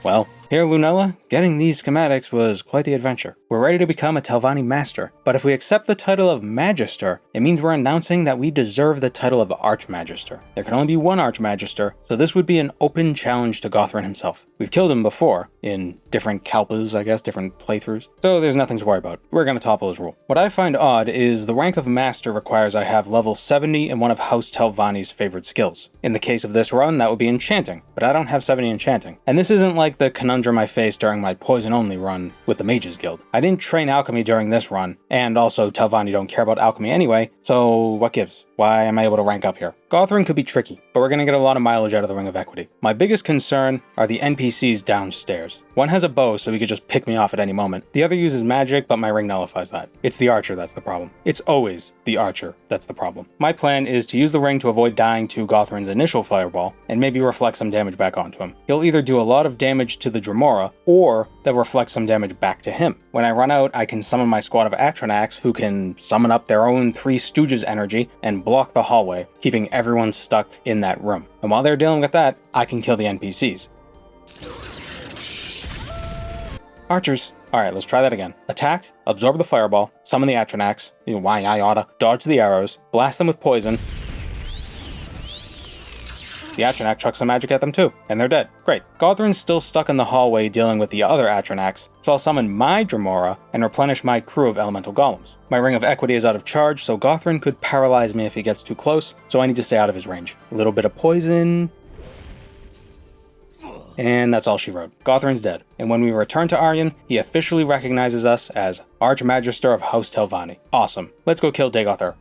Well, here, Lunella, getting these schematics was quite the adventure. We're ready to become a Telvanni Master, but if we accept the title of Magister, it means we're announcing that we deserve the title of Archmagister. There can only be one Archmagister, so this would be an open challenge to Gothrin himself. We've killed him before, in different Kalpas, I guess, different playthroughs, so there's nothing to worry about. We're gonna topple his rule. What I find odd is the rank of Master requires I have level 70 in one of House Telvanni's favorite skills. In the case of this run, that would be Enchanting, but I don't have 70 Enchanting. And this isn't like the conundrum I faced during my poison-only run with the Mages Guild. I didn't train alchemy during this run, and also Telvanni don't care about alchemy anyway, so what gives? Why am I able to rank up here? Gothrin could be tricky, but we're gonna get a lot of mileage out of the Ring of Equity. My biggest concern are the NPCs downstairs. One has a bow, so he could just pick me off at any moment. The other uses magic, but my ring nullifies that. It's the archer that's the problem. It's always the archer that's the problem. My plan is to use the ring to avoid dying to Gothrin's initial fireball, and maybe reflect some damage back onto him. He'll either do a lot of damage to the Dremora, or they'll reflect some damage back to him. When I run out, I can summon my squad of Atronachs, who can summon up their own Three Stooges energy and block the hallway, keeping everyone stuck in that room. And while they're dealing with that, I can kill the NPCs. Archers. Alright, let's try that again. Attack, absorb the fireball, summon the Atronachs, why I oughta, dodge the arrows, blast them with poison. The Atronach chucks some magic at them too, and they're dead. Great. Gothrin's still stuck in the hallway dealing with the other Atronachs, so I'll summon my Dremora and replenish my crew of elemental golems. My Ring of Equity is out of charge, so Gothrin could paralyze me if he gets too close, so I need to stay out of his range. A little bit of poison. And that's all she wrote. Gothrin's dead, and when we return to Aryan, he officially recognizes us as Archmagister of House Telvanni. Awesome. Let's go kill Dagoth.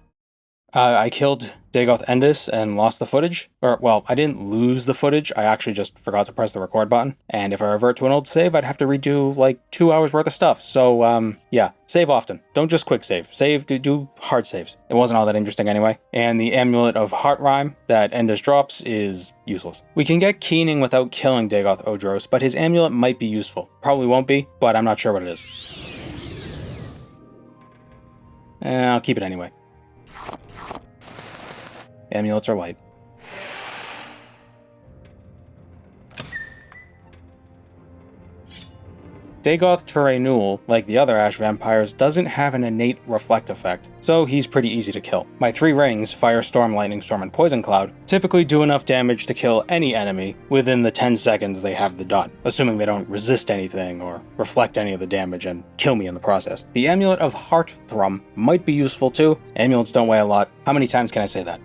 I killed Dagoth Endis and lost the footage. Well, I didn't lose the footage, I actually just forgot to press the record button. And if I revert to an old save, I'd have to redo like 2 hours worth of stuff. So, yeah, save often. Don't just quick save. Do hard saves. It wasn't all that interesting anyway. And the Amulet of Heart Rhyme that Endis drops is useless. We can get Keening without killing Dagoth Odros, but his amulet might be useful. Probably won't be, but I'm not sure what it is. I'll keep it anyway. Amulets are light. Dagoth Tribunal, like the other Ash Vampires, doesn't have an innate reflect effect, so he's pretty easy to kill. My 3 rings, Fire, Storm, Lightning Storm, and Poison Cloud, typically do enough damage to kill any enemy within the 10 seconds they have the dot, assuming they don't resist anything or reflect any of the damage and kill me in the process. The Amulet of Heart Thrum might be useful too. Amulets don't weigh a lot. How many times can I say that?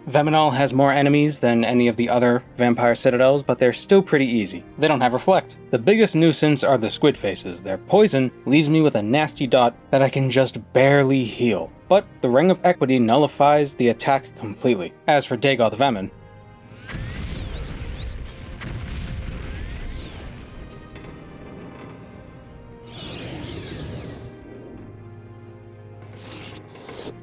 Veminal has more enemies than any of the other vampire citadels, but they're still pretty easy. They don't have reflect. The biggest nuisance are the squid faces. Their poison leaves me with a nasty dot that I can just barely heal. But the Ring of Equity nullifies the attack completely. As for Dagoth Vemin,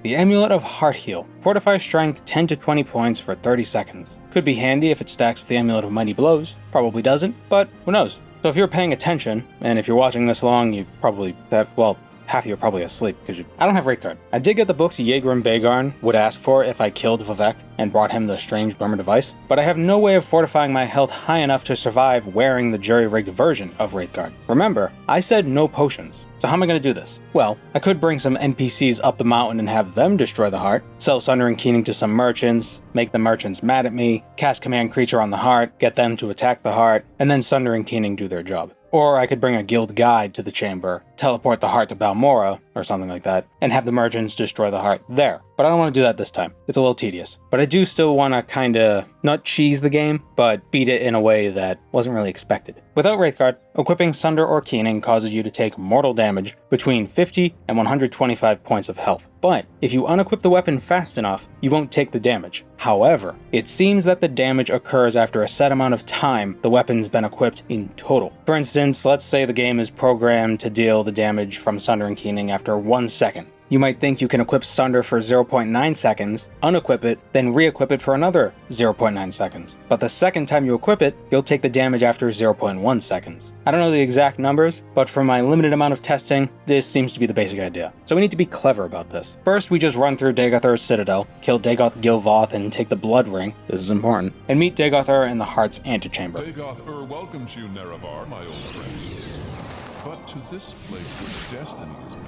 the Amulet of Heart Heal. Fortify strength 10 to 20 points for 30 seconds. Could be handy if it stacks with the Amulet of Mighty Blows. Probably doesn't, but who knows. So if you're paying attention, and if you're watching this long, you probably have, well, half of you are probably asleep, because I don't have Wraithguard. I did get the books Yegrim Bagarn would ask for if I killed Vivek and brought him the strange Burma device, but I have no way of fortifying my health high enough to survive wearing the jury-rigged version of Wraithguard. Remember, I said no potions. So how am I going to do this? Well, I could bring some NPCs up the mountain and have them destroy the heart, sell Sundering Keening to some merchants, make the merchants mad at me, cast Command Creature on the heart, get them to attack the heart, and then Sundering Keening do their job. Or I could bring a guild guide to the chamber, teleport the heart to Balmora, or something like that, and have the merchants destroy the heart there. But I don't want to do that this time. It's a little tedious. But I do still want to kinda, not cheese the game, but beat it in a way that wasn't really expected. Without Wraithguard, equipping Sunder or Keening causes you to take mortal damage between 50 and 125 points of health. but if you unequip the weapon fast enough, you won't take the damage. However, it seems that the damage occurs after a set amount of time the weapon's been equipped in total. For instance, let's say the game is programmed to deal the damage from Sunder and Keening after 1 second. You might think you can equip Sunder for 0.9 seconds, unequip it, then re-equip it for another 0.9 seconds. But the second time you equip it, you'll take the damage after 0.1 seconds. I don't know the exact numbers, but from my limited amount of testing, this seems to be the basic idea. So we need to be clever about this. First, we just run through Dagoth's Citadel, kill Dagoth Gilvoth and take the Blood Ring, this is important, and meet Dagoth in the Heart's Antechamber. Dagoth welcomes you, Nerevar, my old friend. But to this place where destiny is made,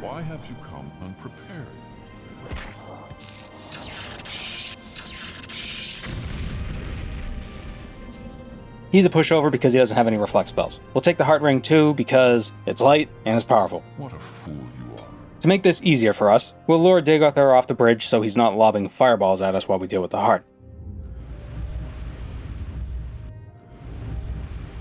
why have you come unprepared? He's a pushover because he doesn't have any reflect spells. We'll take the Heart Ring too because it's light and it's powerful. What a fool you are. To make this easier for us, we'll lure Dagoth off the bridge so he's not lobbing fireballs at us while we deal with the heart.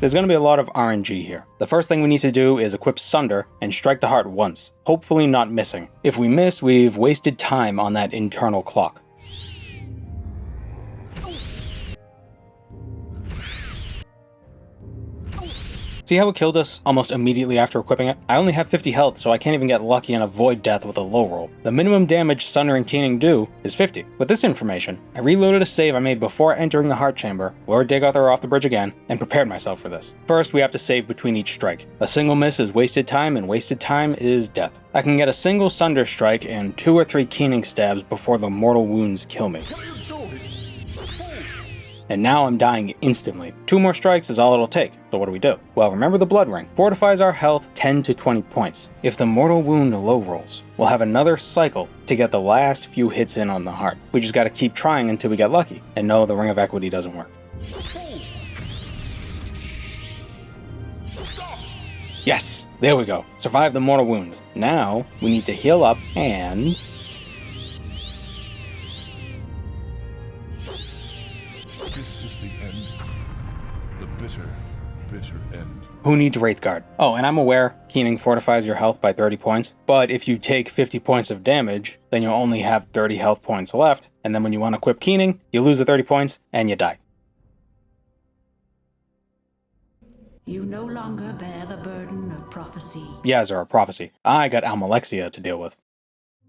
There's going to be a lot of RNG here. The first thing we need to do is equip Sunder and strike the heart once, hopefully not missing. If we miss, we've wasted time on that internal clock. See how it killed us almost immediately after equipping it? I only have 50 health, so I can't even get lucky and avoid death with a low roll. The minimum damage Sunder and Keening do is 50. With this information, I reloaded a save I made before entering the Heart Chamber, lured Dagoth off the bridge again, and prepared myself for this. First, we have to save between each strike. A single miss is wasted time, and wasted time is death. I can get a single Sunder strike and 2 or 3 Keening stabs before the mortal wounds kill me. And now I'm dying instantly. 2 more strikes is all it'll take, so what do? Well, remember the Blood Ring. Fortifies our health 10 to 20 points. If the mortal wound low rolls, we'll have another cycle to get the last few hits in on the heart. We just gotta keep trying until we get lucky. And no, the Ring of Equity doesn't work. Yes! There we go. Survive the mortal wound. Now, we need to heal up and... Bitter end. Who needs Wraithguard? Oh, and I'm aware Keening fortifies your health by 30 points, but if you take 50 points of damage, then you'll only have 30 health points left, and then when you unequip Keening, you lose the 30 points, and you die. You no longer bear the burden of prophecy. Yeah, Zara, prophecy. I got Almalexia to deal with.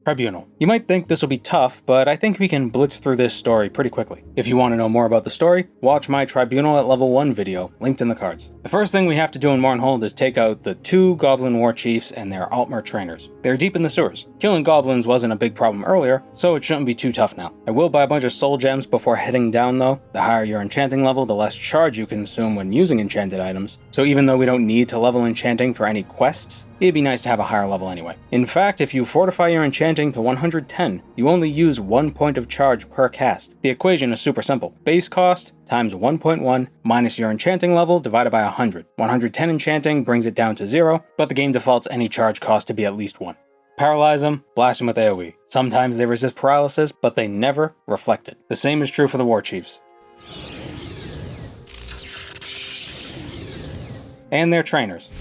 Tribunal. You might think this will be tough, but I think we can blitz through this story pretty quickly. If you want to know more about the story, watch my Tribunal at level 1 video, linked in the cards. The first thing we have to do in Mournhold is take out the 2 Goblin War Chiefs and their Altmer trainers. They're deep in the sewers. Killing goblins wasn't a big problem earlier, so it shouldn't be too tough now. I will buy a bunch of soul gems before heading down though. The higher your enchanting level, the less charge you consume when using enchanted items, so even though we don't need to level enchanting for any quests, it'd be nice to have a higher level anyway. In fact, if you fortify your enchanting to 110, you only use 1 point of charge per cast. The equation is super simple. Base cost times 1.1 minus your enchanting level divided by 100. 110 enchanting brings it down to 0, but the game defaults any charge cost to be at least 1. Paralyze them, blast them with AoE. Sometimes they resist paralysis, but they never reflect it. The same is true for the War Chiefs. And their trainers.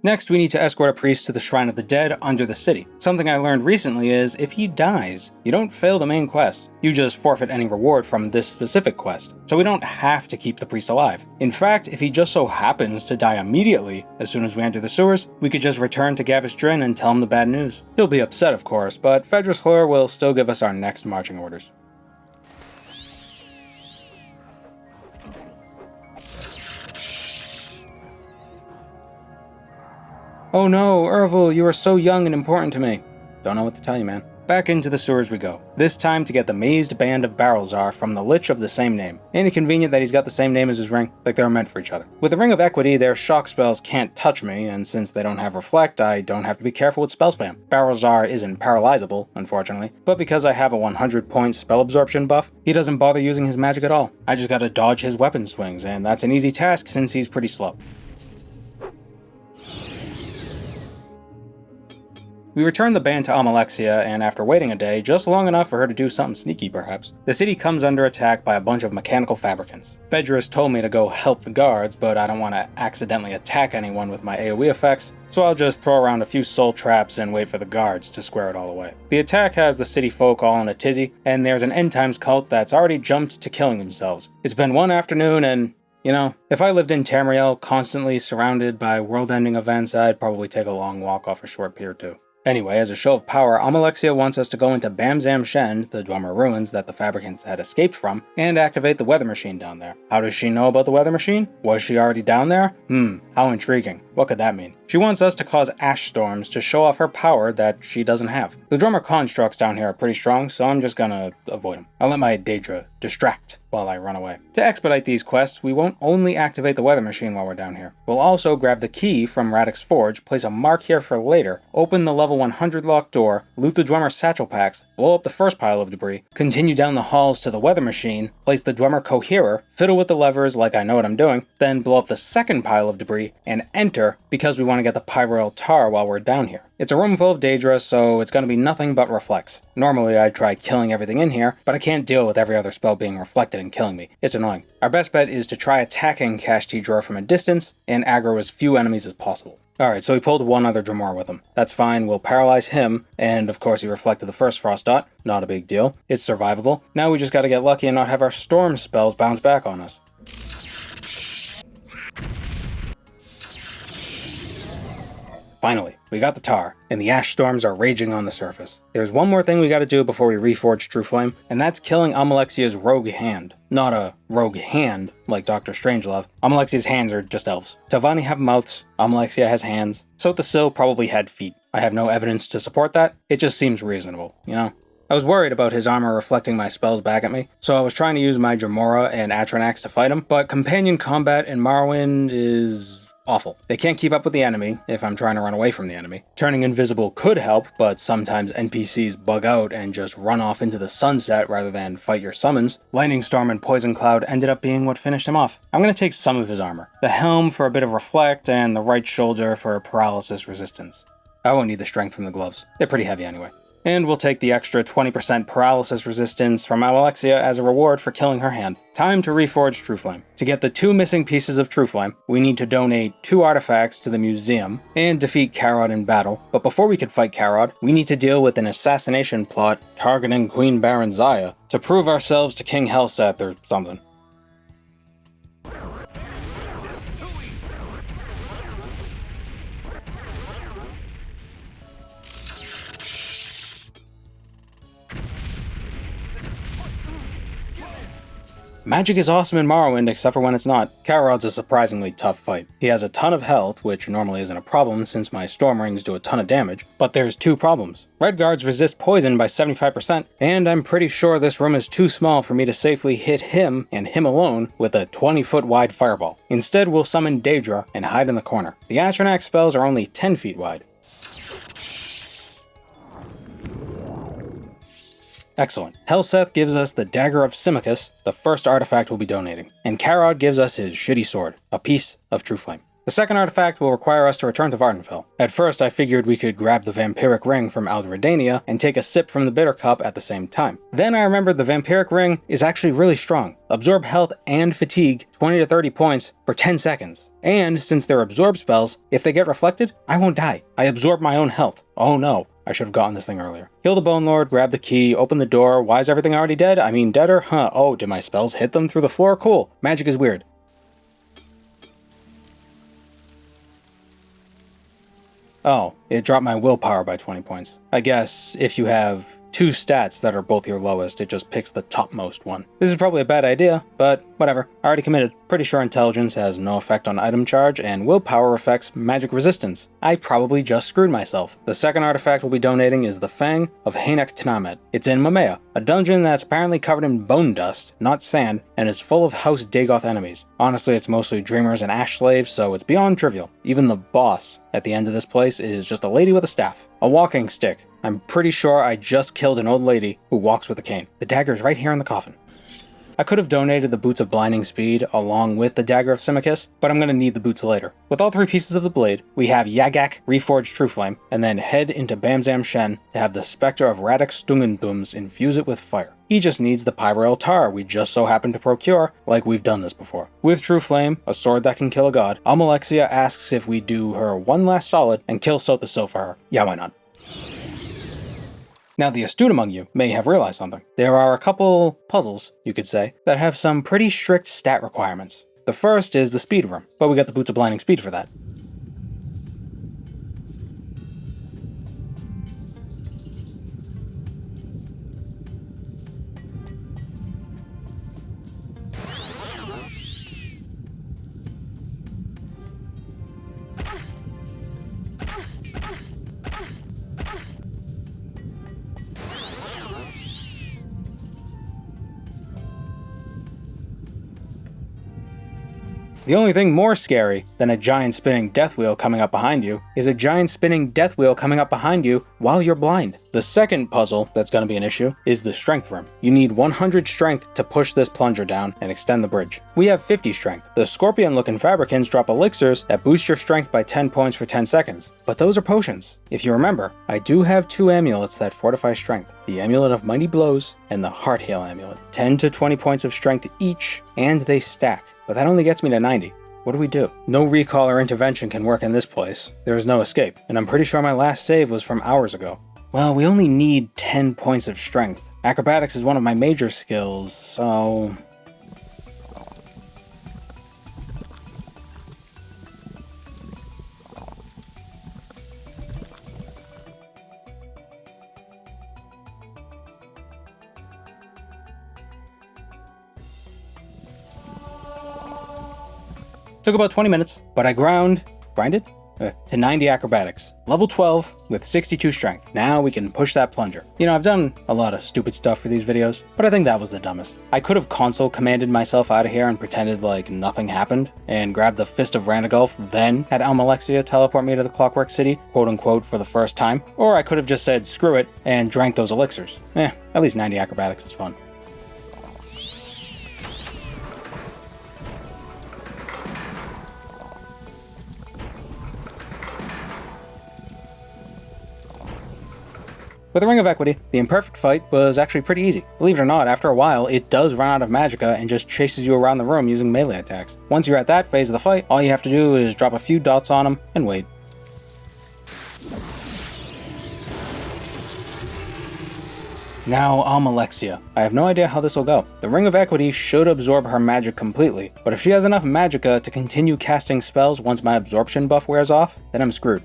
Next, we need to escort a priest to the Shrine of the Dead under the city. Something I learned recently is, if he dies, you don't fail the main quest. You just forfeit any reward from this specific quest, so we don't have to keep the priest alive. In fact, if he just so happens to die immediately, as soon as we enter the sewers, we could just return to Gavish Drin and tell him the bad news. He'll be upset, of course, but Fedris Hlur will still give us our next marching orders. Oh no, Ervil, you are so young and important to me. Don't know what to tell you, man. Back into the sewers we go. This time to get the mazed band of Barrelzar from the Lich of the same name. Ain't it convenient that he's got the same name as his ring? Like they were meant for each other. With the Ring of Equity, their shock spells can't touch me, and since they don't have Reflect, I don't have to be careful with spell spam. Barrelzar isn't paralyzable, unfortunately, but because I have a 100-point spell absorption buff, he doesn't bother using his magic at all. I just gotta dodge his weapon swings, and that's an easy task since he's pretty slow. We returned the band to Amalexia, and after waiting a day, just long enough for her to do something sneaky perhaps, the city comes under attack by a bunch of mechanical fabricants. Fedrus told me to go help the guards, but I don't want to accidentally attack anyone with my AoE effects, so I'll just throw around a few soul traps and wait for the guards to square it all away. The attack has the city folk all in a tizzy, and there's an end times cult that's already jumped to killing themselves. It's been one afternoon and, you know, if I lived in Tamriel, constantly surrounded by world-ending events, I'd probably take a long walk off a short pier too. Anyway, as a show of power, Amalexia wants us to go into Bamzam Shen, the Dwemer ruins that the fabricants had escaped from, and activate the weather machine down there. How does she know about the weather machine? Was she already down there? How intriguing. What could that mean? She wants us to cause ash storms to show off her power that she doesn't have. The Dwemer constructs down here are pretty strong, so I'm just gonna avoid them. I'll let my Daedra distract while I run away. To expedite these quests, we won't only activate the weather machine while we're down here. We'll also grab the key from Radix Forge, place a mark here for later, open the level 100 locked door, loot the Dwemer satchel packs, blow up the first pile of debris, continue down the halls to the weather machine, place the Dwemer coherer, fiddle with the levers like I know what I'm doing, then blow up the second pile of debris, and enter because we want to get the Pyro Altar while we're down here. It's a room full of Daedra, so it's going to be nothing but reflects. Normally I'd try killing everything in here, but I can't deal with every other spell being reflected and killing me. It's annoying. Our best bet is to try attacking Cash T Drawer from a distance, and aggro as few enemies as possible. Alright, so we pulled one other Dremor with him. That's fine, we'll paralyze him, and of course he reflected the first Frost Dot. Not a big deal. It's survivable. Now we just gotta get lucky and not have our storm spells bounce back on us. Finally, we got the tar, and the ash storms are raging on the surface. There's one more thing we gotta do before we reforge True Flame, and that's killing Amalexia's rogue hand. Not a rogue hand, like Dr. Strangelove. Amalexia's hands are just elves. Telvanni have mouths, Amalexia has hands. Sothasil probably had feet. I have no evidence to support that, it just seems reasonable, you know? I was worried about his armor reflecting my spells back at me, so I was trying to use my Dremora and Atranax to fight him, but companion combat in Morrowind is awful. They can't keep up with the enemy if I'm trying to run away from the enemy. Turning invisible could help, but sometimes NPCs bug out and just run off into the sunset rather than fight your summons. Lightning Storm and Poison Cloud ended up being what finished him off. I'm going to take some of his armor. The helm for a bit of reflect, and the right shoulder for paralysis resistance. I won't need the strength from the gloves. They're pretty heavy anyway. And we'll take the extra 20% paralysis resistance from Amalexia as a reward for killing her hand. Time to reforge True Flame. To get the 2 missing pieces of True Flame, we need to donate 2 artifacts to the museum and defeat Karod in battle. But before we could fight Karod, we need to deal with an assassination plot targeting Queen Baron Zaya to prove ourselves to King Helseth or something. Magic is awesome in Morrowind, except for when it's not. Karod's a surprisingly tough fight. He has a ton of health, which normally isn't a problem since my Storm Rings do a ton of damage, but there's 2 problems. Red guards resist poison by 75%, and I'm pretty sure this room is too small for me to safely hit him, and him alone, with a 20-foot wide fireball. Instead, we'll summon Daedra and hide in the corner. The Atranax spells are only 10 feet wide. Excellent. Helseth gives us the Dagger of Simicus, the first artifact we'll be donating, and Karod gives us his shitty sword, a piece of True Flame. The second artifact will require us to return to Vardenfell. At first I figured we could grab the Vampiric Ring from Aldredania and take a sip from the Bitter Cup at the same time. Then I remembered the Vampiric Ring is actually really strong. Absorb health and fatigue 20 to 30 points for 10 seconds. And since they're absorb spells, if they get reflected, I won't die. I absorb my own health. Oh no. I should have gotten this thing earlier. Kill the Bone Lord, grab the key, open the door. Why is everything already dead? I mean deader? Huh, oh, did my spells hit them through the floor? Cool. Magic is weird. Oh, it dropped my willpower by 20 points. I guess if you have 2 stats that are both your lowest, it just picks the topmost one. This is probably a bad idea, but whatever. I already committed. Pretty sure intelligence has no effect on item charge, and willpower affects magic resistance. I probably just screwed myself. The second artifact we'll be donating is the Fang of Hanek Tnamet. It's in Mamea, a dungeon that's apparently covered in bone dust, not sand, and is full of House Dagoth enemies. Honestly, it's mostly dreamers and ash slaves, so it's beyond trivial. Even the boss at the end of this place is just a lady with a staff. A walking stick. I'm pretty sure I just killed an old lady who walks with a cane. The dagger's right here in the coffin. I could have donated the Boots of Blinding Speed along with the Dagger of Simicus, but I'm going to need the boots later. With all 3 pieces of the blade, we have Yagak Reforged True Flame, and then head into Bamzam Shen to have the Spectre of Radix Stungendums infuse it with fire. He just needs the Pyro Tar we just so happen to procure, like we've done this before. With True Flame, a sword that can kill a god, Almalexia asks if we do her one last solid and kill Sothasil for her. Yeah, why not? Now, the astute among you may have realized something. There are a couple puzzles, you could say, that have some pretty strict stat requirements. The first is the speed room, but we got the Boots of Blinding Speed for that. The only thing more scary than a giant spinning death wheel coming up behind you is a giant spinning death wheel coming up behind you while you're blind. The second puzzle that's going to be an issue is the strength room. You need 100 strength to push this plunger down and extend the bridge. We have 50 strength. The scorpion-looking fabricants drop elixirs that boost your strength by 10 points for 10 seconds. But those are potions. If you remember, I do have 2 amulets that fortify strength. The Amulet of Mighty Blows and the Heart Heal Amulet. 10 to 20 points of strength each, and they stack. But that only gets me to 90. What do we do? No recall or intervention can work in this place. There is no escape, and I'm pretty sure my last save was from hours ago. Well, we only need 10 points of strength. Acrobatics is one of my major skills, so... Took about 20 minutes, but I grinded to 90 acrobatics. Level 12 with 62 strength. Now we can push that plunger. You know, I've done a lot of stupid stuff for these videos, but I think that was the dumbest. I could have console commanded myself out of here and pretended like nothing happened, and grabbed the Fist of Randagulf, then had Almalexia teleport me to the Clockwork City, quote unquote, for the first time. Or I could have just said screw it and drank those elixirs. At least 90 acrobatics is fun. With the Ring of Equity, the Imperfect fight was actually pretty easy. Believe it or not, after a while, it does run out of magicka and just chases you around the room using melee attacks. Once you're at that phase of the fight, all you have to do is drop a few dots on him and wait. Now, Almalexia. I have no idea how this will go. The Ring of Equity should absorb her magic completely, but if she has enough magicka to continue casting spells once my absorption buff wears off, then I'm screwed.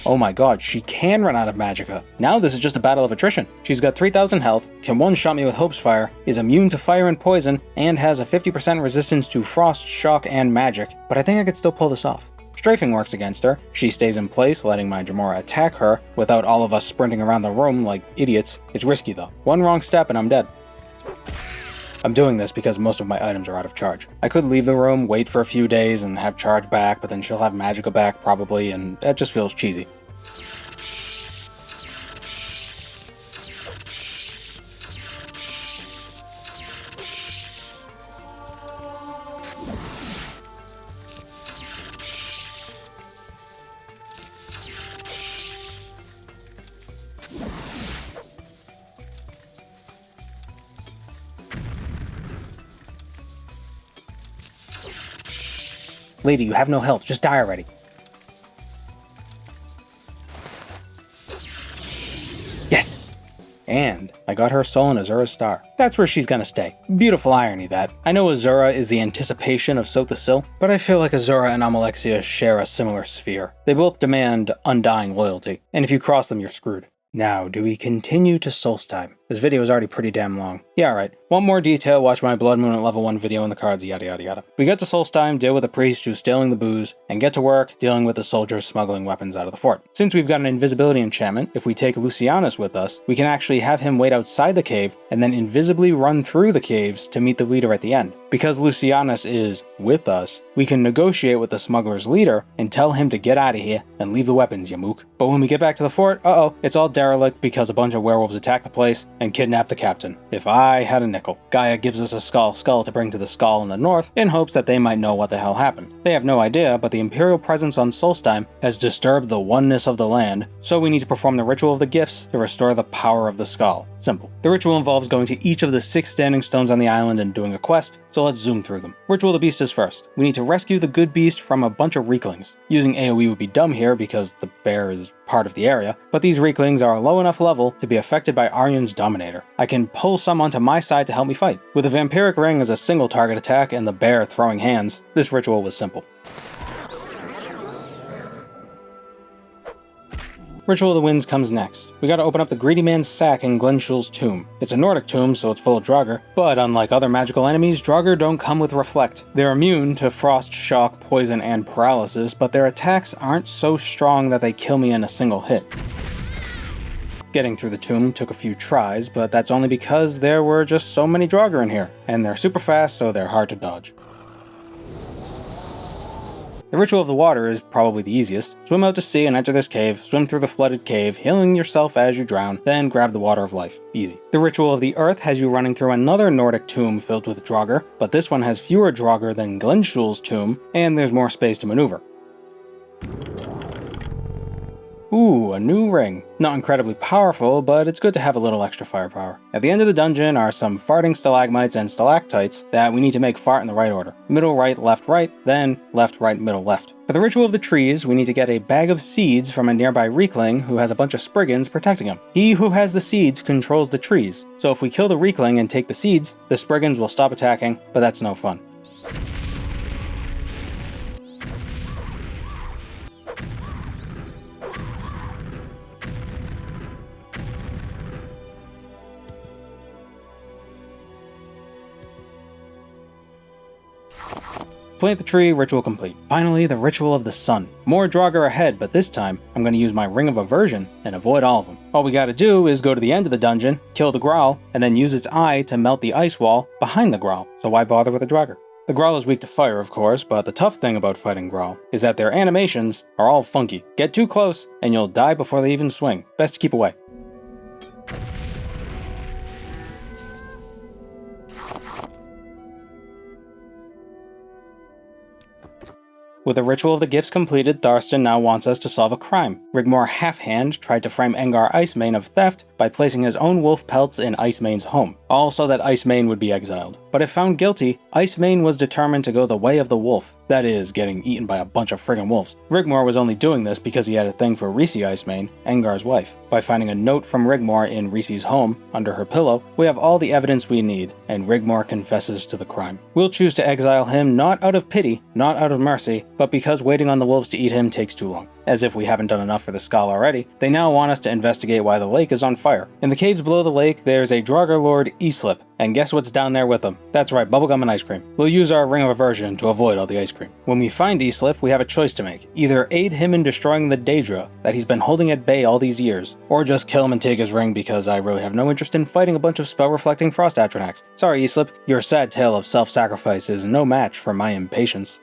Oh my god, she can run out of magicka. Now this is just a battle of attrition. She's got 3000 health, can one-shot me with Hope's Fire, is immune to fire and poison, and has a 50% resistance to frost, shock, and magic, but I think I could still pull this off. Strafing works against her. She stays in place, letting my Jamora attack her without all of us sprinting around the room like idiots. It's risky though. One wrong step and I'm dead. I'm doing this because most of my items are out of charge. I could leave the room, wait for a few days, and have charge back, but then she'll have magicka back probably, and that just feels cheesy. Lady, you have no health. Just die already. Yes! And I got her soul in Azura's Star. That's where she's gonna stay. Beautiful irony that. I know Azura is the anticipation of Sothasil, but I feel like Azura and Almalexia share a similar sphere. They both demand undying loyalty, and if you cross them, you're screwed. Now, do we continue to Solstheim? This video is already pretty damn long. Yeah, alright. Want more detail, watch my Bloodmoon at level 1 video in the cards, yada yada yada. We get to Solstheim, deal with the priest who's stealing the booze, and get to work dealing with the soldiers smuggling weapons out of the fort. Since we've got an invisibility enchantment, if we take Lucianus with us, we can actually have him wait outside the cave, and then invisibly run through the caves to meet the leader at the end. Because Lucianus is with us, we can negotiate with the smuggler's leader and tell him to get out of here and leave the weapons, ya mook. But when we get back to the fort, it's all derelict because a bunch of werewolves attack the place, and kidnap the captain. If I had a nickel. Gaia gives us a skull to bring to the skull in the north in hopes that they might know what the hell happened. They have no idea, but the Imperial presence on Solstheim has disturbed the oneness of the land, so we need to perform the Ritual of the Gifts to restore the power of the skull. Simple. The ritual involves going to each of the 6 standing stones on the island and doing a quest, so let's zoom through them. Ritual of the Beast is first. We need to rescue the good beast from a bunch of Reeklings. Using AoE would be dumb here because the bear is part of the area, but these Reeklings are a low enough level to be affected by Aryun's Dominator. I can pull some onto my side to help me fight. With the Vampiric Ring as a single target attack and the bear throwing hands, this ritual was simple. Ritual of the Winds comes next. We gotta open up the Greedy Man's sack in Glenshul's tomb. It's a Nordic tomb, so it's full of Draugr, but unlike other magical enemies, Draugr don't come with Reflect. They're immune to frost, shock, poison, and paralysis, but their attacks aren't so strong that they kill me in a single hit. Getting through the tomb took a few tries, but that's only because there were just so many Draugr in here, and they're super fast, so they're hard to dodge. The Ritual of the Water is probably the easiest. Swim out to sea and enter this cave, swim through the flooded cave, healing yourself as you drown, then grab the Water of Life. Easy. The Ritual of the Earth has you running through another Nordic tomb filled with Draugr, but this one has fewer Draugr than Glenshul's tomb, and there's more space to maneuver. Ooh, a new ring. Not incredibly powerful, but it's good to have a little extra firepower. At the end of the dungeon are some farting stalagmites and stalactites that we need to make fart in the right order. Middle, right, then left, right, middle, left. For the Ritual of the Trees, we need to get a bag of seeds from a nearby Reekling who has a bunch of Spriggans protecting him. He who has the seeds controls the trees, so if we kill the Reekling and take the seeds, the Spriggans will stop attacking, but that's no fun. Plant the tree, ritual complete. Finally, the Ritual of the Sun. More Draugr ahead, but this time, I'm going to use my Ring of Aversion and avoid all of them. All we gotta do is go to the end of the dungeon, kill the Growl, and then use its eye to melt the ice wall behind the Growl, so why bother with a Draugr? The Growl is weak to fire, of course, but the tough thing about fighting Growl is that their animations are all funky. Get too close, and you'll die before they even swing. Best to keep away. With the Ritual of the Gifts completed, Tharstan now wants us to solve a crime. Rigmor Halfhand tried to frame Engar Icemane of theft by placing his own wolf pelts in Icemane's home, all so that Icemane would be exiled. But if found guilty, Icemane was determined to go the way of the wolf. That is, getting eaten by a bunch of friggin' wolves. Rigmor was only doing this because he had a thing for Risi Icemane, Engar's wife. By finding a note from Rigmor in Risi's home, under her pillow, we have all the evidence we need, and Rigmor confesses to the crime. We'll choose to exile him not out of pity, not out of mercy, but because waiting on the wolves to eat him takes too long. As if we haven't done enough for the skull already, they now want us to investigate why the lake is on fire. In the caves below the lake, there's a Draugr Lord Islip, and guess what's down there with him? That's right, bubblegum and ice cream. We'll use our Ring of Aversion to avoid all the ice cream. When we find Islip, we have a choice to make. Either aid him in destroying the Daedra that he's been holding at bay all these years, or just kill him and take his ring because I really have no interest in fighting a bunch of spell-reflecting frost atronachs. Sorry, Islip, your sad tale of self-sacrifice is no match for my impatience.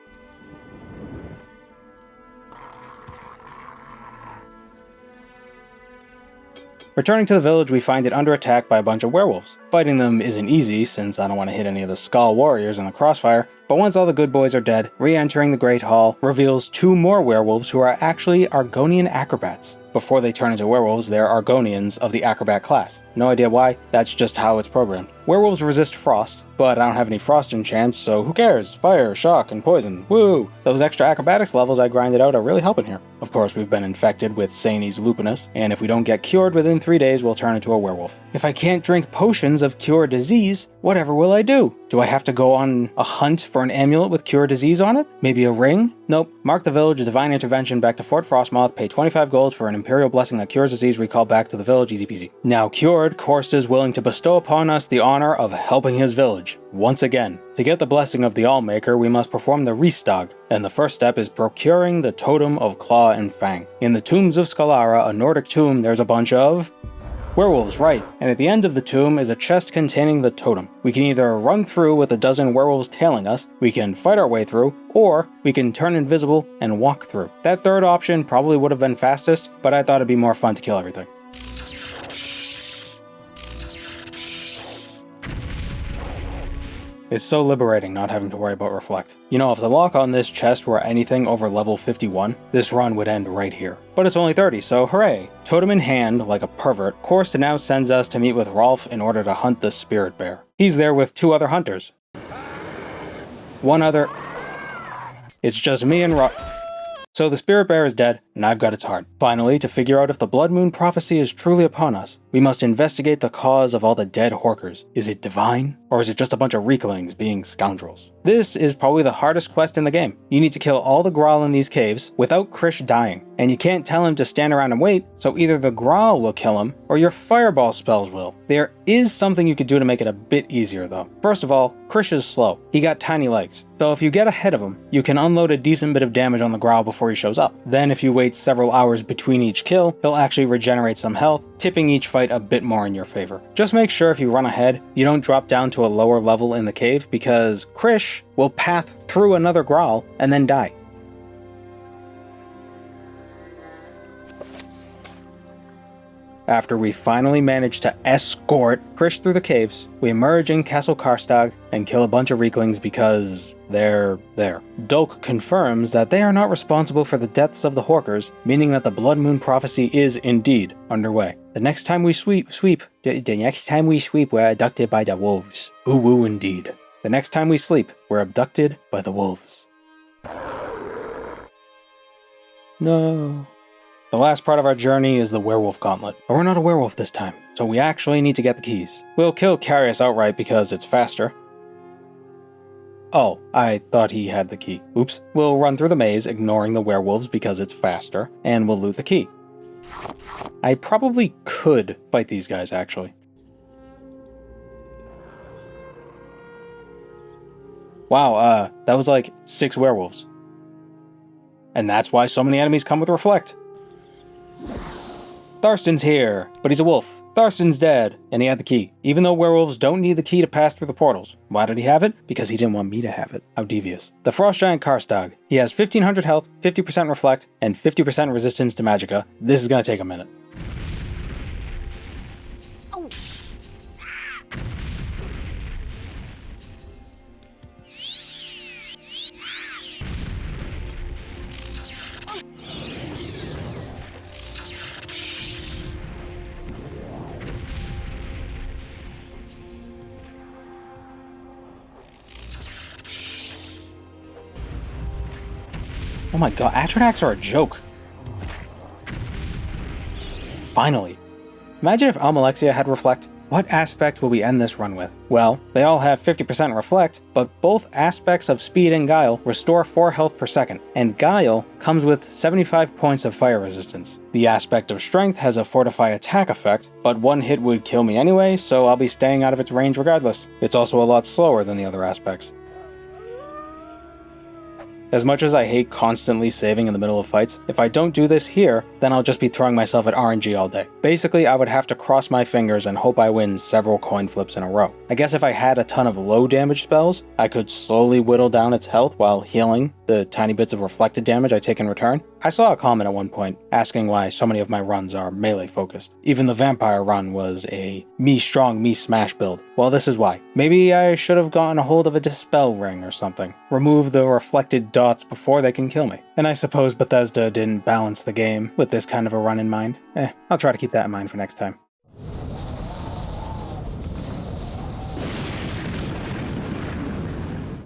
Returning to the village, we find it under attack by a bunch of werewolves. Fighting them isn't easy, since I don't want to hit any of the Skull warriors in the crossfire, but once all the good boys are dead, re-entering the Great Hall reveals 2 more werewolves who are actually Argonian acrobats. Before they turn into werewolves, they're Argonians of the acrobat class. No idea why, that's just how it's programmed. Werewolves resist frost, but I don't have any frost enchants, so who cares? Fire, shock, and poison. Woo! Those extra acrobatics levels I grinded out are really helping here. Of course, we've been infected with Sani's lupinus, and if we don't get cured within 3 days, we'll turn into a werewolf. If I can't drink potions of cure disease, whatever will I do? Do I have to go on a hunt for an amulet with cure disease on it? Maybe a ring? Nope. Mark the village Divine Intervention back to Fort Frostmoth, pay 25 gold for an Imperial blessing that cures disease, recall back to the village, easy peasy. Now cured, Korst is willing to bestow upon us the honor of helping his village. Once again. To get the blessing of the Allmaker, we must perform the Ristag, and the first step is procuring the Totem of Claw and Fang. In the Tombs of Skalara, a Nordic tomb, there's a bunch of werewolves, right, and at the end of the tomb is a chest containing the totem. We can either run through with a dozen werewolves tailing us, we can fight our way through, or we can turn invisible and walk through. That third option probably would have been fastest, but I thought it'd be more fun to kill everything. It's so liberating not having to worry about reflect. You know, if the lock on this chest were anything over level 51, this run would end right here. But it's only 30, so hooray! Totem in hand, like a pervert, Korst now sends us to meet with Rolf in order to hunt the spirit bear. He's there with 2 other hunters. One other... It's just me and Rolf. So the spirit bear is dead, and I've got its heart. Finally, to figure out if the Bloodmoon prophecy is truly upon us, we must investigate the cause of all the dead Horkers. Is it divine? Or is it just a bunch of Reeklings being scoundrels? This is probably the hardest quest in the game. You need to kill all the Grawl in these caves without Krish dying, and you can't tell him to stand around and wait, so either the Grawl will kill him, or your fireball spells will. There is something you could do to make it a bit easier though. First of all, Krish is slow. He got tiny legs, so if you get ahead of him, you can unload a decent bit of damage on the Grawl before he shows up. Then if you wait several hours between each kill, he'll actually regenerate some health, tipping each fight a bit more in your favor. Just make sure if you run ahead, you don't drop down to a lower level in the cave, because Krish will path through another Grawl and then die. After we finally manage to escort Krish through the caves, we emerge in Castle Karstag and kill a bunch of Reeklings because they're there. Dolk confirms that they are not responsible for the deaths of the Horkers, meaning that the Bloodmoon prophecy is indeed underway. The next time we sweep, we're abducted by the wolves. Ooh woo indeed. The next time we sleep, we're abducted by the wolves. No. The last part of our journey is the werewolf gauntlet, but we're not a werewolf this time, so we actually need to get the keys. We'll kill Carius outright because it's faster. Oh, I thought he had the key. Oops. We'll run through the maze, ignoring the werewolves because it's faster, and we'll loot the key. I probably could fight these guys, actually. Wow, that was like 6 werewolves. And that's why so many enemies come with Reflect. Tharston's here, but he's a wolf. Tharston's dead, and he had the key. Even though werewolves don't need the key to pass through the portals. Why did he have it? Because he didn't want me to have it. How devious. The Frost Giant Karstag. He has 1500 health, 50% Reflect, and 50% resistance to Magicka. This is gonna take a minute. Oh my god, Atronachs are a joke. Finally. Imagine if Almalexia had Reflect. What aspect will we end this run with? Well, they all have 50% Reflect, but both aspects of Speed and Guile restore 4 health per second, and Guile comes with 75 points of fire resistance. The aspect of Strength has a Fortify attack effect, but 1 hit would kill me anyway, so I'll be staying out of its range regardless. It's also a lot slower than the other aspects. As much as I hate constantly saving in the middle of fights, if I don't do this here, then I'll just be throwing myself at RNG all day. Basically, I would have to cross my fingers and hope I win several coin flips in a row. I guess if I had a ton of low damage spells, I could slowly whittle down its health while healing the tiny bits of reflected damage I take in return. I saw a comment at one point asking why so many of my runs are melee focused. Even the vampire run was a me strong, me smash build. Well, this is why. Maybe I should have gotten a hold of a dispel ring or something. Remove the reflected dots before they can kill me. And I suppose Bethesda didn't balance the game with this kind of a run in mind. I'll try to keep that in mind for next time.